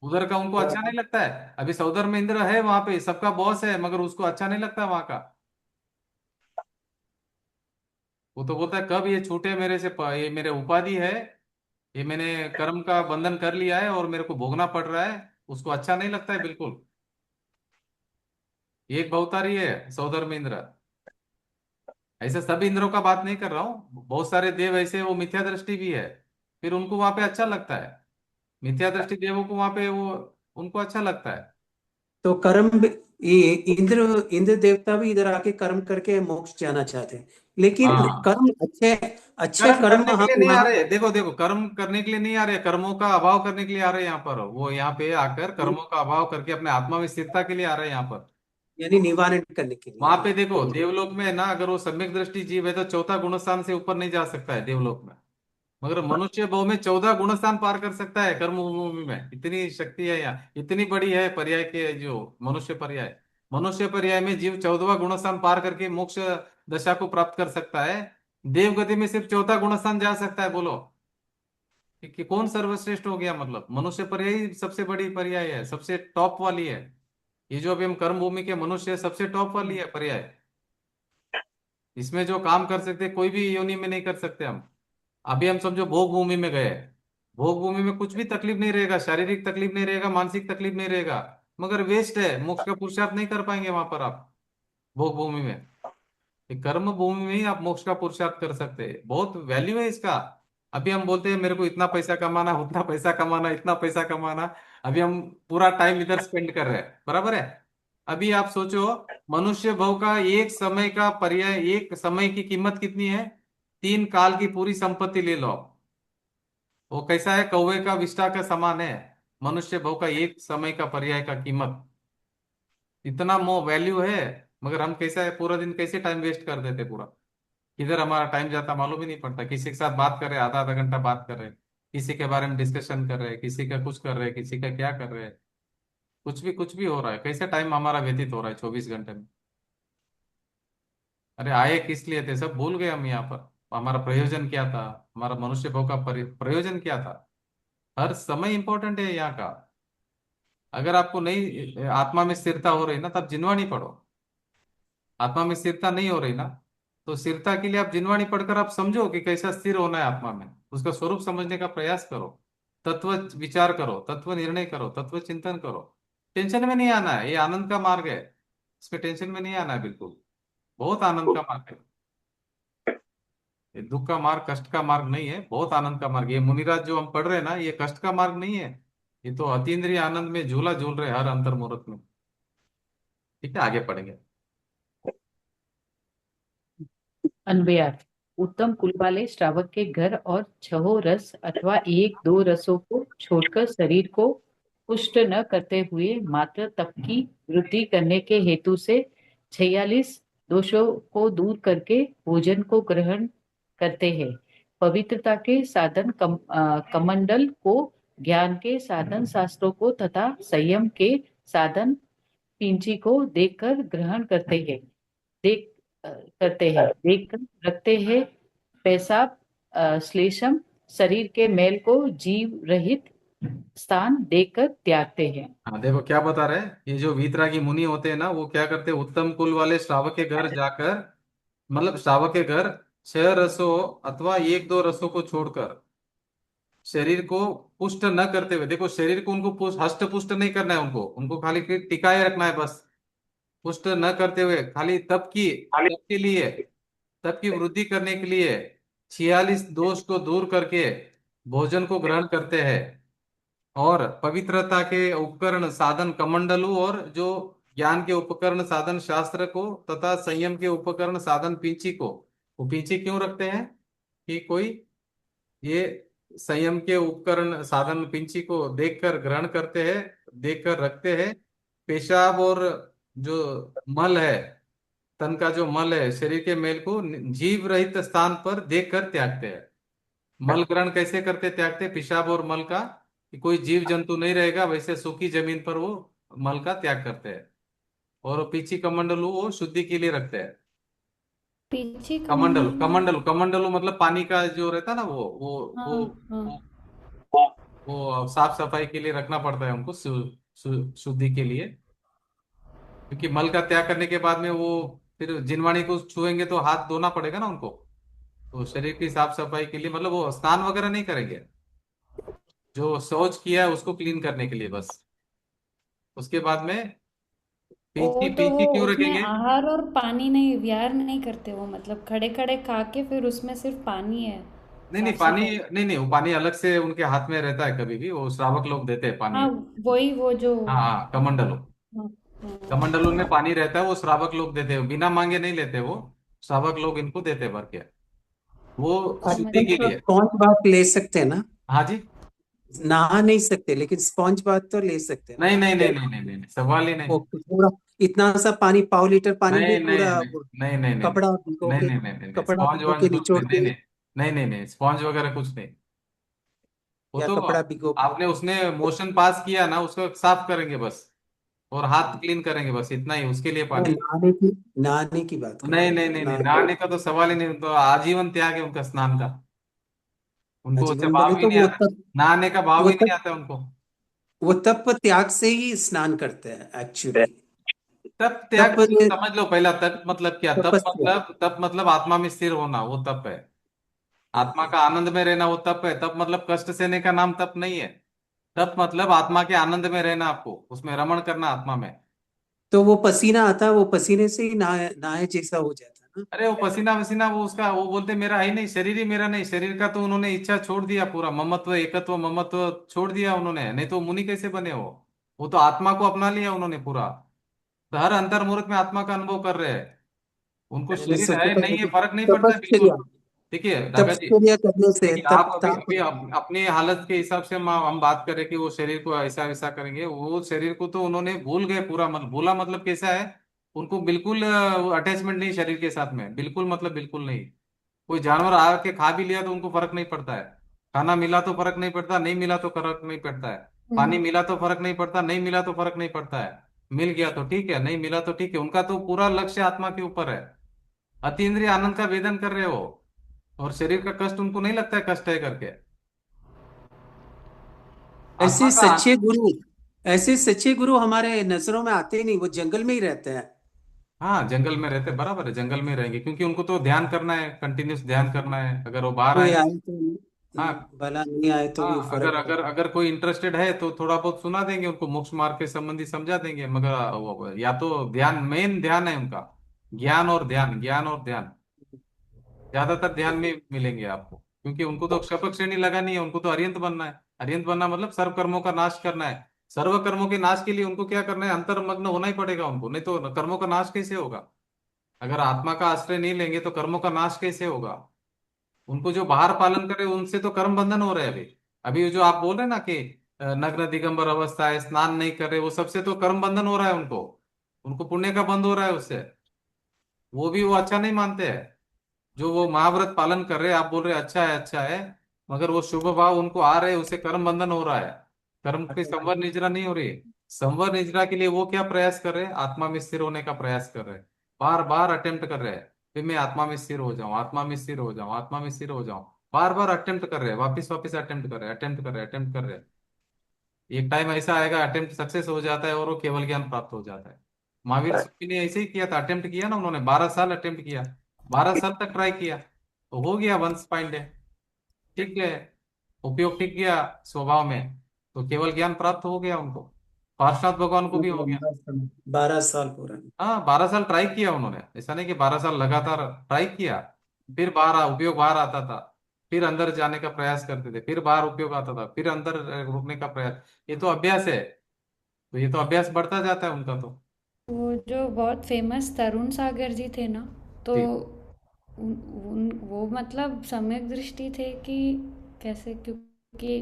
उधर का उनको अच्छा नहीं लगता है। अभी सौधर्म इंद्र है वहां पे, सबका बॉस है, मगर उसको अच्छा नहीं लगता वहां का। वो तो बोलता है कब ये छूटे मेरे से, ये मेरे उपाधि है, ये मैंने कर्म का बंधन कर लिया है और मेरे को भोगना पड़ रहा है। उसको अच्छा नहीं लगता है बिल्कुल। एक भवतारी है सौधर्म इंद्र। ऐसे सभी इंद्रों का बात नहीं कर रहा हूँ, बहुत सारे देव ऐसे वो मिथ्या दृष्टि भी है, फिर उनको वहां पे अच्छा लगता है। मिथ्या दृष्टि देवों को वहां पे वो उनको अच्छा लगता है। तो ये इंद्र इंद्र देवता भी इधर आके कर्म करके मोक्ष जाना चाहते हैं, लेकिन हाँ, कर्म अच्छे अच्छे कर्म कर्म करने के लिए हम नहीं आ यहाँ रहे। देखो देखो, कर्म करने के लिए नहीं आ रहे, कर्मों का अभाव करने के लिए आ रहे हैं यहाँ पर। वो यहाँ पे आकर कर्मों का अभाव करके अपने आत्मा में स्थिरता के लिए आ रहे हैं यहाँ पर। यानी निवारण करने के लिए। वहां पे हाँ देखो देवलोक में ना, अगर वो सम्यक दृष्टि जीव है तो चौथा गुणस्थान से ऊपर नहीं जा सकता है देवलोक में। मगर मनुष्य भाव में 14 गुणस्थान पार कर सकता है कर्म भूमि में। इतनी शक्ति है यहाँ, इतनी बड़ी है पर्याय के जो मनुष्य पर्याय। मनुष्य पर्याय में जीव 14वां गुणस्थान पार करके मोक्ष दशा को प्राप्त कर सकता है। देव गति में सिर्फ चौथा गुणस्थान जा सकता है। बोलो कि कौन सर्वश्रेष्ठ हो गया? मतलब मनुष्य पर्याय ही सबसे बड़ी पर्याय है, सबसे टॉप वाली है। ये जो अभी हम कर्म भूमि के मनुष्य है, सबसे टॉप वाली है पर्याय। इसमें जो काम कर सकते कोई भी योनि में नहीं कर सकते हम। अभी हम समझो भोग भूमि में गए, भोग भूमि में कुछ भी तकलीफ नहीं रहेगा, शारीरिक तकलीफ नहीं रहेगा, मानसिक तकलीफ नहीं रहेगा, मगर वेस्ट है, मोक्ष का पुरुषार्थ नहीं कर पाएंगे वहां पर आप भोग भूमि में। ये कर्म भूमि में ही आप मोक्ष का पुरुषार्थ कर सकते हैं, बहुत वैल्यू है इसका। अभी हम बोलते हैं मेरे को इतना पैसा कमाना, उतना पैसा कमाना, इतना पैसा कमाना। अभी हम पूरा टाइम इधर स्पेंड कर रहे हैं, बराबर है। अभी आप सोचो, मनुष्य भव का एक समय का पर्याय, एक समय की कीमत कितनी है? 3 काल की पूरी संपत्ति ले लो। वो कैसा है? कौवे का विष्ठा का समान है मनुष्य भव का एक समय का पर्याय का कीमत। इतना मो वैल्यू है। मगर हम कैसा है, पूरा दिन कैसे टाइम वेस्ट कर देते पूरा। किधर हमारा टाइम जाता मालूम ही नहीं पड़ता। किसी के साथ बात कर रहे हैं, आधा आधा घंटा बात कर रहे हैं, किसी के बारे में डिस्कशन कर रहे हैं, किसी का कुछ कर रहे हैं, किसी का क्या कर रहे हैं। कुछ भी हो रहा है, कैसे टाइम हमारा व्यतीत हो रहा है 24 घंटे में। अरे आए किस लिए थे सब भूल गए हम यहाँ पर। हमारा प्रयोजन क्या था? हमारा मनुष्य भव का प्रयोजन क्या था? हर समय इंपॉर्टेंट है यहाँ का। अगर आपको नहीं आत्मा में स्थिरता हो रही ना, तब जिनवाणी पढ़ो। आत्मा में स्थिरता नहीं हो रही ना, तो स्थिरता के लिए आप जिनवाणी पढ़कर आप समझो कि कैसा स्थिर होना है आत्मा में, उसका स्वरूप समझने का प्रयास करो। तत्व विचार करो, तत्व निर्णय करो, तत्व चिंतन करो। टेंशन में नहीं आना है, ये आनंद का मार्ग है। इसमें टेंशन में नहीं आना है बिल्कुल। बहुत आनंद का मार्ग है ये। दुख का मार्ग, कष्ट का मार्ग नहीं है, बहुत आनंद का मार्ग। ये मुनिराज जो हम पढ़ रहे हैं ना, ये कष्ट का मार्ग नहीं है। ये तो अतीन्द्रिय आनंद में झूला झूल रहे हैं हर अंतर मुहूर्त में। ठीक है, आगे पढ़ेंगे। अनबयार। उत्तम कुल वाले श्रावक के घर और छहो रस अथवा एक दो रसों को छोड़कर शरीर को पुष्ट न करते हुए मात्र तप की वृद्धि करने के हेतु से 46 दोषों को दूर करके भोजन को ग्रहण करते हैं। पवित्रता के साधन कमंडल को, ज्ञान के साधन शास्त्रों को तथा संयम के साधन पिंची को देखकर ग्रहण करते हैं। देख करते हैं, देख कर रखते हैं। पेशाब श्लेषम शरीर के मैल को जीव रहित स्थान देकर त्यागते हैं। हाँ देखो क्या बता रहे हैं। ये जो वीतरागी मुनि होते हैं ना, वो क्या करते हैं? उत्तम कुल वाले श्रावक के घर जाकर, मतलब श्रावक के घर 6 रसों अथवा एक दो रसों को छोड़कर शरीर को पुष्ट न करते हुए, देखो शरीर को उनको हष्ट पुष्ट नहीं करना है, उनको उनको खाली टिकाए रखना है बस। पुष्ट न करते हुए खाली तप के लिए, तप की वृद्धि करने के लिए 46 दोष को दूर करके भोजन को ग्रहण करते हैं। और पवित्रता के उपकरण साधन कमंडलू, और जो ज्ञान के उपकरण साधन शास्त्र को तथा संयम के उपकरण साधन पींची को। वो पींची क्यों रखते हैं? कि कोई ये संयम के उपकरण साधन पिंची को देखकर ग्रहण करते हैं, देखकर रखते हैं। पेशाब और जो मल है, तन का जो मल है, शरीर के मेल को जीव रहित स्थान पर देखकर त्यागते हैं। मल ग्रहण कैसे करते, त्यागते पेशाब और मल का, कि कोई जीव जंतु नहीं रहेगा वैसे सूखी जमीन पर वो मल का त्याग करते हैं। और पीछी कमंडलू वो शुद्धि के लिए रखते हैं। पीछे कमंडलू कमंडलू। कमंडलू कमंडलू मतलब पानी का जो रहता है ना, हाँ वो हाँ। वो वो साफ सफाई के लिए रखना पड़ता है उनको, शुद्धि के लिए। क्योंकि मल का त्याग करने के बाद में वो फिर जिनवाणी को छुएंगे तो हाथ धोना पड़ेगा ना उनको। तो शरीर की साफ सफाई के लिए, मतलब वो स्नान वगैरह नहीं करेंगे, जो शौच किया है उसको क्लीन करने के लिए बस। उसके बाद में वो पीछी तो पीछी वो क्यों उसमें रखेंगे? आहार और पानी नहीं, विहार नहीं करते वो, मतलब खड़े खड़े खा के फिर उसमें सिर्फ पानी है। नहीं नहीं, साफ पानी सफाई। नहीं नहीं, वो पानी अलग से उनके हाथ में रहता है, कभी भी वो श्रावक लोग देते हैं पानी। हाँ, वही वो जो। हाँ हाँ, कमंडलू। हाँ हाँ। कमंडलू में पानी रहता है, वो श्रावक लोग देते हैं, बिना मांगे नहीं लेते वो। श्रावक लोग इनको देते हैं भर के, वो समझ शुद्धि के गई। तो लिए। स्पॉन्ज बाथ ले सकते हैं ना? हाँ जी। नहा नहीं सकते लेकिन स्पॉन्ज बाथ तो ले सकते हैं ना? नहीं नहीं नहीं नहीं नहीं नहीं, सवाल ही नहीं। वो पूरा इतना सा पानी, पाव लीटर पानी नहीं में नहीं पूरा नहीं नहीं नहीं नहीं कपड़ा भिगो नहीं के, नहीं नहीं नहीं नहीं, कपड़ा स्पॉन्ज भिगो वॉन्ज के कुछ निचोड़ नहीं, नहीं के, नहीं नहीं नहीं नहीं, स्पॉन्ज वगैरह कुछ नहीं। वो या तो कपड़ा भिगो के। आपने उसने मोशन पास किया ना, उसको साफ करेंगे बस, और हाथ क्लीन करेंगे बस, इतना ही उसके लिए मैं पानी। नहाने की बात कर नहीं रहा नहीं हूँ, नहीं नहीं, नहाने। नहाने का तो सवाल ही नहीं, तो आजीवन त्याग है उनका स्नान का। उनको उससे आजीवन बोले भाव ही तो नहीं आता, नहाने का भाव वो ही नहीं तप आता उनको। वो तप त्याग से ही स्नान करते हैं एक्चुअली। तप त्याग तप समझ लो पहला, तप मतलब क्या, तपस्या। तप मतलब आत्मा में स्थिर होना, वो तप है। आत्मा हाँ, का आनंद में रहना वो तप है। तप मतलब कष्ट सहने का नाम तप नहीं है। तप मतलब आत्मा के आनंद में रहना, आपको उसमें रमण करना आत्मा में। तो वो पसीना आता है, वो पसीने से ही नहाए नहाए जैसा हो जाता है ना? अरे वो पसीना वसीना वो उसका, वो बोलते मेरा है ही नहीं, शरीर ही मेरा नहीं, शरीर का तो उन्होंने इच्छा छोड़ दिया पूरा, ममत्व एकत्व ममत्व छोड़ दिया उन्होंने, नहीं तो मुनि कैसे बने वो तो आत्मा को अपना लिया उन्होंने पूरा। तो हर अंतर मुहूर्त में आत्मा का अनुभव कर रहे हैं। उनको मैंने शरीर है सोचा था नहीं है कि फर्क नहीं पड़ता है बिल्कुल। तपश्चर्या, देखिए रागा जी, तपश्चर्या करने से देखिए तप आप अभी ताप अभी अपनी हालत के हिसाब से हम बात करें कि वो शरीर को ऐसा वैसा करेंगे, वो शरीर को तो उन्होंने भूल गए पूरा, मतलब भूला मतलब कैसा है, उनको बिल्कुल अटैचमेंट नहीं शरीर के साथ में, बिल्कुल मतलब बिल्कुल नहीं। कोई जानवर आके खा भी लिया तो उनको फर्क नहीं पड़ता है। खाना मिला तो फर्क नहीं पड़ता, नहीं मिला तो फर्क नहीं पड़ता है। पानी हम्म। मिला तो फर्क नहीं पड़ता, नहीं मिला तो फर्क नहीं पड़ता है। मिल गया तो ठीक है, नहीं मिला तो ठीक है, उनका तो पूरा लक्ष्य आत्मा के ऊपर है। अतीन्द्रिय आनंद का वेदन कर रहे हो, और शरीर का कष्ट उनको नहीं लगता है कष्ट है करके। आत्मा ऐसे का सच्चे गुरु, ऐसे सच्चे गुरु हमारे नजरों में आते ही नहीं, वो जंगल में ही रहते हैं। हाँ जंगल में रहते, बराबर है, जंगल में रहेंगे, क्योंकि उनको तो ध्यान करना है, कंटिन्यूस ध्यान करना है, अगर वो बाहर कोई आएंगे। आए तो हाँ भला, नहीं आए तो भी हाँ, अगर फर्क नहीं। अगर अगर कोई इंटरेस्टेड है तो थोड़ा बहुत सुना देंगे उनको, मोक्ष मार्ग के संबंधी समझा देंगे, मगर या तो ध्यान, मेन ध्यान है उनका, ज्ञान और ध्यान, ज्ञान और ध्यान, ज्यादातर ध्यान में मिलेंगे आपको, क्योंकि उनको तो क्षपक श्रेणी लगानी है, उनको तो अरियंत बनना है। अरियंत बनना मतलब सर्व कर्मों का नाश करना है। सर्व कर्मों के नाश के लिए उनको क्या करना है, अंतर्मग्न होना ही पड़ेगा उनको, नहीं तो कर्मों का नाश कैसे होगा? अगर आत्मा का आश्रय नहीं लेंगे तो कर्मों का नाश कैसे होगा? उनको जो बाहर पालन करे उनसे तो कर्म बंधन हो रहे हैं अभी। अभी जो आप बोल रहे हैं ना कि नग्न दिगंबर अवस्था है, स्नान नहीं कर रहे, वो सबसे तो कर्म बंधन हो रहा है उनको। उनको पुण्य का बंध हो रहा है उससे। वो भी वो अच्छा नहीं मानते हैं। जो वो महाव्रत पालन कर रहे हैं, आप बोल रहे हैं अच्छा है अच्छा है, मगर वो शुभ भाव उनको आ रहे हैं, उससे कर्म बंधन हो रहा है। कर्म की संवर निजरा नहीं हो रही है। संवर निजरा के लिए वो क्या प्रयास कर रहे हैं, आत्मा में स्थिर होने का प्रयास कर रहे हैं। बार बार अटेम्प्ट कर रहे हैं, फिर मैं आत्मा में स्थिर हो जाऊं, आत्मा में स्थिर हो जाऊं, आत्मा में स्थिर हो जाऊं। बार बार अटेम्प्ट कर रहे हैं, वापिस वापिस अटेम्प्ट कर रहे हैं, अटेम्प्ट कर रहे हैं, अटेम्प्ट कर रहे हैं। एक टाइम ऐसा आएगा अटेम्प्ट सक्सेस हो जाता है और वो केवल ज्ञान प्राप्त हो जाता है। महावीर स्वामी ने ऐसे ही किया था, अटेम्प्ट किया ना उन्होंने, 12 साल अटेम्प्ट किया, 12 साल तक ट्राई किया, तो हो गया वंस फाइंड है, ठीक है, उपयोग ठीक गया स्वभाव में, तो केवल ज्ञान प्राप्त हो गया उनको। पार्षनाथ भगवान को भी बहुत हो गया। लंबा समय, 12 साल पूरा। हाँ 12 साल ट्राई किया उन्होंने, ऐसा नहीं कि 12 साल लगातार ट्राई किया, फिर बाहर उपयोग बाहर आता था, फिर अंदर जाने का प्रयास करते थे, फिर बाहर उपयोग आता था, फिर अंदर रुकने का प्रयास। ये तो अभ्यास है, तो ये तो अभ्यास बढ़ता जाता है उनका तो। वो जो बहुत फेमस तरुण सागर जी थे ना, तो जी। वो मतलब सम्यक दृष्टि थे कि कैसे, क्योंकि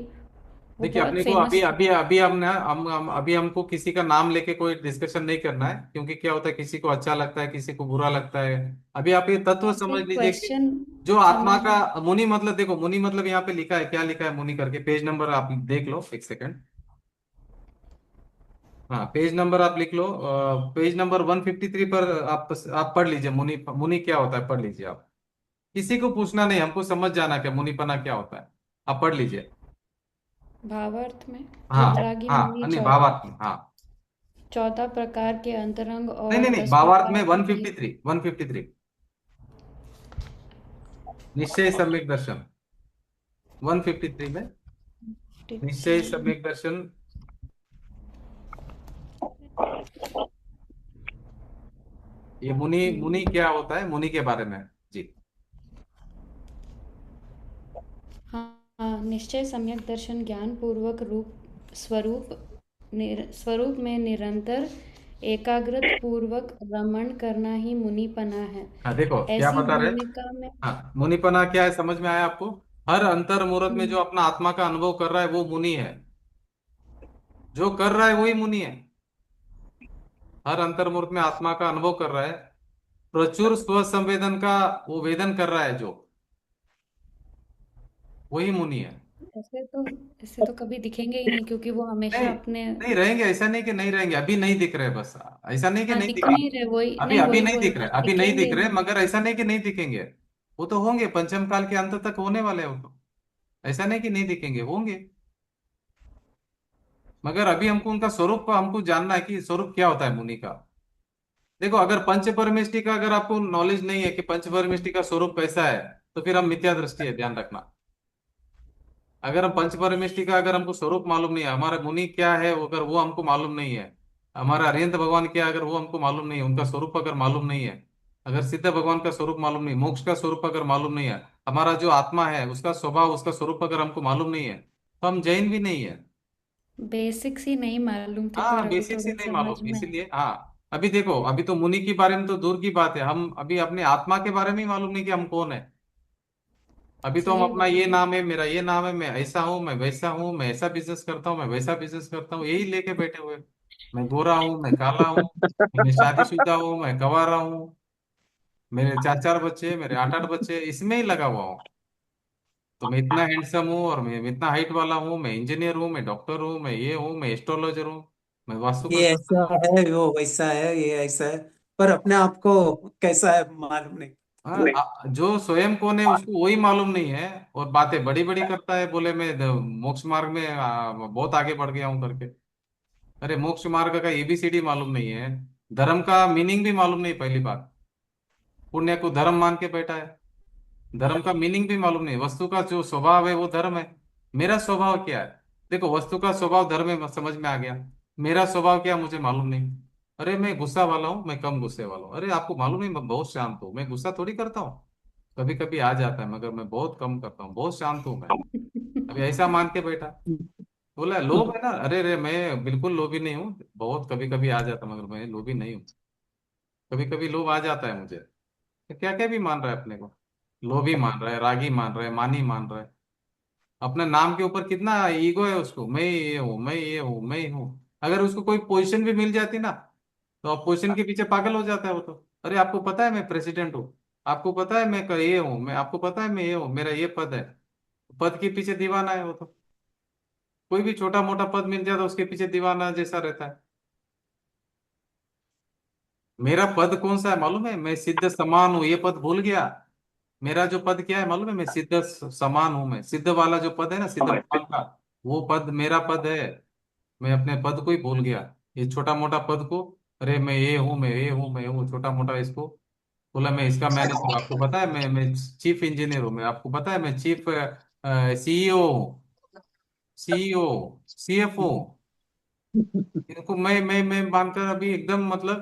वो देखिए बहुत अपने को फेमस अभी था। अभी अभी हमने हम अभी हमको किसी का नाम लेके कोई डिस्कशन नहीं करना है, क्योंकि क्या होता है किसी को अच्छा लगता है किसी को बुरा लगता है। अभी आप ये तत्व आप समझ सिर्फ लीजिए कि क्वेश्चन जो आत्मा समझ। का मुनि मतलब, देखो मुनि मतलब यहाँ पे लिखा है, क्या लिखा है मुनि करके, पेज नंबर आप देख लो एक सेकंड। हाँ पेज नंबर आप लिख लो, पेज नंबर 153 पर आप पढ़ लीजिए, मुनि मुनि क्या होता है पढ़ लीजिए आप। किसी को पूछना नहीं, हमको समझ जाना क्या मुनिपना क्या होता है, आप पढ़ लीजिए। भावार्थ में हाँ वितरागी मुनि हाँ नहीं भावार्थ में, हाँ 14 प्रकार के अंतरंग नहीं और नहीं नहीं 10 भावार्थ में प्रकार के भेद। 153 153 निश्चय सम्यक दर्शन 153 में निश्चय सम्यक दर्शन। ये मुनि मुनि क्या होता है मुनि के बारे में जी। हाँ, निश्चय सम्यक दर्शन ज्ञान पूर्वक रूप स्वरूप स्वरूप में निरंतर एकाग्रत पूर्वक रमण करना ही मुनिपना है। हाँ देखो क्या ऐसी बता रहे। भूमिका में। हाँ मुनिपना क्या है समझ में आया आपको। हर अंतर मुहूर्त में जो हम्म, अपना आत्मा का अनुभव कर रहा है वो मुनि है, जो कर रहा है वही मुनि है। हर अंतर मुहूर्त में आत्मा का अनुभव कर रहा है, प्रचुर स्व संवेदन का वो वेदन कर रहा है जो, वही मुनि है। ऐसे तो कभी दिखेंगे ही नहीं, क्योंकि वो हमेशा नहीं अपने। नहीं रहेंगे, ऐसा नहीं कि नहीं रहेंगे, अभी नहीं दिख रहे बस। ऐसा नहीं कि हाँ, नहीं दिख दिखेंगे। नहीं रहे, वही अभी नहीं, अभी वही नहीं बोल दिख रही रहे, हूँ, अभी नहीं दिखेंगे दिख ही रहे, नहीं। मगर ऐसा नहीं कि नहीं दिखेंगे। वो तो होंगे, पंचम काल के अंत तक होने वाले हैं वो तो। ऐसा नहीं कि नहीं दिखेंगे, होंगे। मगर अभी हमको उनका स्वरूप को हमको जानना है कि स्वरूप क्या होता है मुनि का। देखो अगर पंच परमेष्टि का अगर आपको नॉलेज नहीं है कि पंच परमेष्टि का स्वरूप कैसा है, तो फिर हम मिथ्या दृष्टि है, ध्यान रखना। अगर हम पंच परमेष्टि का अगर हमको स्वरूप मालूम नहीं है, हमारा मुनि क्या है अगर वो हमको मालूम नहीं है, हमारा अरिहंत भगवान क्या है अगर वो हमको मालूम नहीं है, उनका स्वरूप अगर मालूम नहीं है, अगर सिद्ध भगवान का स्वरूप मालूम नहीं, मोक्ष का स्वरूप अगर मालूम नहीं है, हमारा जो आत्मा है उसका स्वभाव उसका स्वरूप अगर हमको मालूम नहीं है, तो हम जैन भी नहीं है। बेसिक्स ही नहीं मालूम थे, पर हाँ अभी बेसिक से थोड़ा नहीं समझ मालूम, में आया। इसीलिए हाँ। अभी देखो अभी तो मुनि के बारे में तो दूर की बात है, हम अभी अपने आत्मा के बारे में ही मालूम नहीं कि हम कौन है। अभी तो हम सही अपना बात ये है। नाम है मेरा ये नाम है, मैं ऐसा हूँ मैं वैसा हूँ, मैं ऐसा बिजनेस करता हूँ मैं वैसा बिजनेस करता हूँ, यही लेके बैठे हुए। मैं गोरा हूँ मैं काला हूँ, मैं शादीशुदा हूँ मैं गंवारा हूँ, मेरे चार चार बच्चे मेरे आठ आठ बच्चे, इसमें ही लगा हुआ हूँ। तो मैं इतना हैंडसम हूँ और मैं इतना हाइट वाला हूँ, मैं इंजीनियर हूँ मैं डॉक्टर हूँ मैं ये हूँ मैं एस्ट्रोलॉजर हूँ, मैं वास्तु ये कंसल्टेंट ऐसा हूँ। है वो वैसा है ये ऐसा है, पर अपने आप को कैसा है मालूम नहीं। हाँ जो स्वयं कौन है उसको वही मालूम नहीं है, और बातें बड़ी बड़ी करता है, बोले मैं मोक्ष मार्ग में बहुत आगे बढ़ गया हूँ करके। अरे मोक्ष मार्ग का एबीसीडी मालूम नहीं है, धर्म का मीनिंग भी मालूम नहीं पहली बात, पुण्य को धर्म मान के बैठा है। धर्म का मीनिंग भी मालूम नहीं, वस्तु का जो स्वभाव है वो धर्म है। मेरा स्वभाव क्या है, देखो वस्तु का स्वभाव धर्म है समझ में आ गया, मेरा स्वभाव क्या मुझे मालूम नहीं। अरे मैं गुस्सा वाला हूँ मैं कम गुस्से वाला हूँ, अरे आपको मालूम नहीं मैं बहुत शांत हूँ, मैं गुस्सा थोड़ी करता हूँ, कभी कभी आ जाता है मगर मैं बहुत कम करता हूँ, बहुत शांत हूँ मैं। अभी ऐसा मान के बैठा, बोला लोभ है ना, अरे रे मैं बिल्कुल लोभी नहीं हूँ, बहुत कभी कभी आ जाता मगर मैं लोभी नहीं हूँ। कभी कभी लोभ आ जाता है मुझे, तो क्या क्या भी मान रहा है अपने को, लोभी मान रहा है रागी मान रहा है मानी मान रहा है। अपने नाम के ऊपर कितना ईगो है उसको, मैं ये हूँ मैं ये हूँ मैं ये हूँ। अगर उसको कोई पोजीशन भी मिल जाती ना, तो अब पोजीशन के पीछे पागल हो जाता है वो तो। अरे आपको पता है मैं प्रेसिडेंट हूँ, आपको पता है मैं ये हूँ, मैं आपको पता है मैं ये हूँ मेरा ये पद है। पद के पीछे दीवाना है वो तो, कोई भी छोटा मोटा पद मिल जाए तो उसके पीछे दीवाना जैसा रहता है। मेरा पद कौन सा है मालूम है, मैं सिद्ध समान हूँ, ये पद भूल गया। मेरा जो पद क्या है मालूम है, मैं सिद्ध समान हूँ, मैं सिद्ध वाला जो पद है ना सिद्ध भगवान का, वो पद मेरा पद है। मैं अपने पद को ही भूल गया, ये छोटा मोटा पद को। अरे मैं ये हूँ मैं ये हूँ मैं ये हूँ, छोटा मोटा इसको बोला मैं इसका मैनेजर, आपको पता है मैं चीफ इंजीनियर हूँ, मैं आपको पता है मैं चीफ सीईओ हूँ, सीईओ सीएफओ। इनको मैं मानकर अभी एकदम मतलब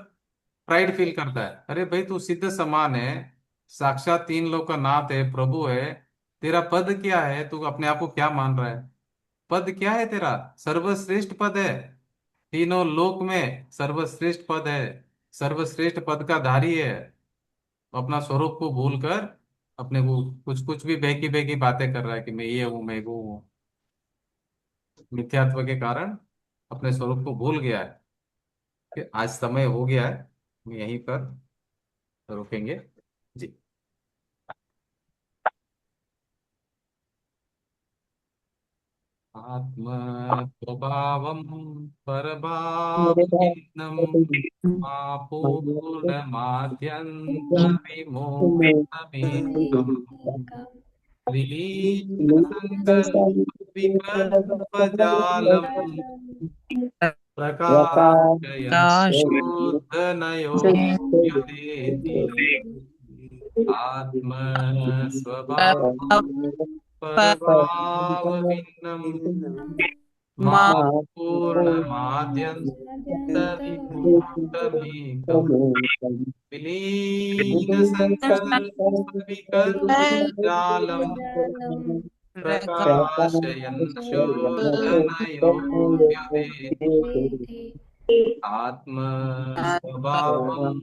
प्राइड फील करता है। अरे भाई तू सिद्ध समान है, साक्षात तीन लोक का नाथ है प्रभु है, तेरा पद क्या है, तू अपने आप को क्या मान रहा है। पद क्या है तेरा, सर्वश्रेष्ठ पद है, तीनों लोक में सर्वश्रेष्ठ पद है, सर्वश्रेष्ठ पद का धारी है। तो अपना स्वरूप को भूल कर अपने को कुछ कुछ भी बहकी बहकी बातें कर रहा है कि मैं ये हूँ, मैं वो हूँ। मिथ्यात्व के कारण अपने स्वरूप को भूल गया है। कि आज समय हो गया है, हम यहीं पर रुकेंगे। जी। आत्म स्वभावम मेरे परभावम पूर्णमाद्यंत विमोक्तमेकम् विलीनसङ्कल्पविकल्पजालम् प्रकाशयन् शुद्धनयोद्यतेति आत्मस्वभावं परभावभिन्नम् मा पूर्णमाद्यन्तविमूर्तमेकम् विलीनसङ्कल्पविकल्पजालम् प्रकाशयन् शुद्धनयोद्यतेति आत्मस्वभावं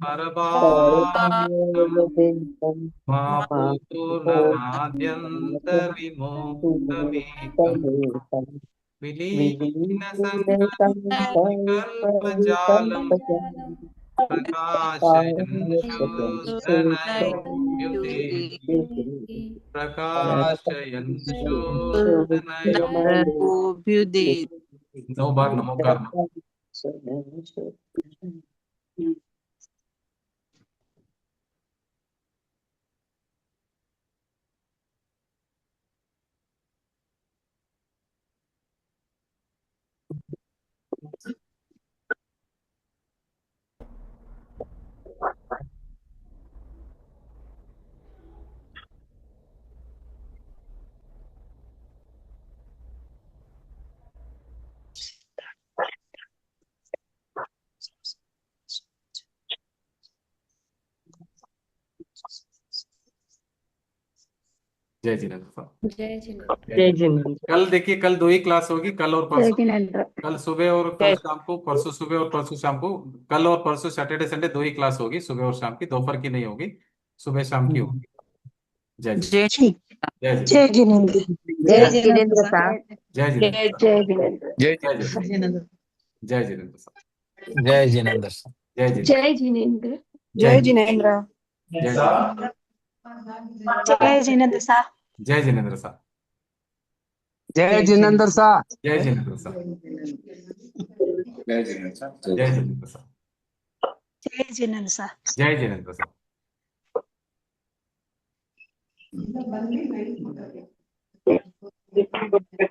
परभावम् मा पूर्णमाद्यन्तविमोक्तमेकम् विलीनसङ्कल्पविकल्पजालम् प्रकाशयन् शुद्धनयोद्यतेति प्रकाशयन् शुद्धनयोद्यतेति। 9 बार नमोकार। जय जिनेन्द्र साहब। जय जिनेन्द्र। जय जिनेन्द्र। कल देखिए, कल 2 ही क्लास होगी, कल और जय परसों। जिनेन्द्र। कल सुबह और कल शाम को, परसों सुबह और परसों शाम को। कल और परसों सैटरडे संडे 2 ही क्लास होगी, सुबह और शाम की, दोपहर की नहीं होगी, सुबह शाम की होगी। जय जी। जय जी। जय जिनेन्द्र। जय जिनेन्द्र साहब। जय जिनेन्द्र। जय जिनेन्द्र। जय जिनेन्द्र। जय जिनेन्द्र साहब। जय जिनेन्द्र साहब। जय जिनेन्द्र। जय जिनेन्द्र। जय जिनेन्द्र। जय जिनेन्द्र। जय जिनेन्द्र साहब। जय जिनेन्द्र साहब। जय जिनेन्द्र साहब। जय जिनेन्द्र साहब। जय जिनेन्द्र साहब। जय जिनेन्द्र साहब। जय जिनेन्द्र साहब। जय जिनेन्द्र साहब।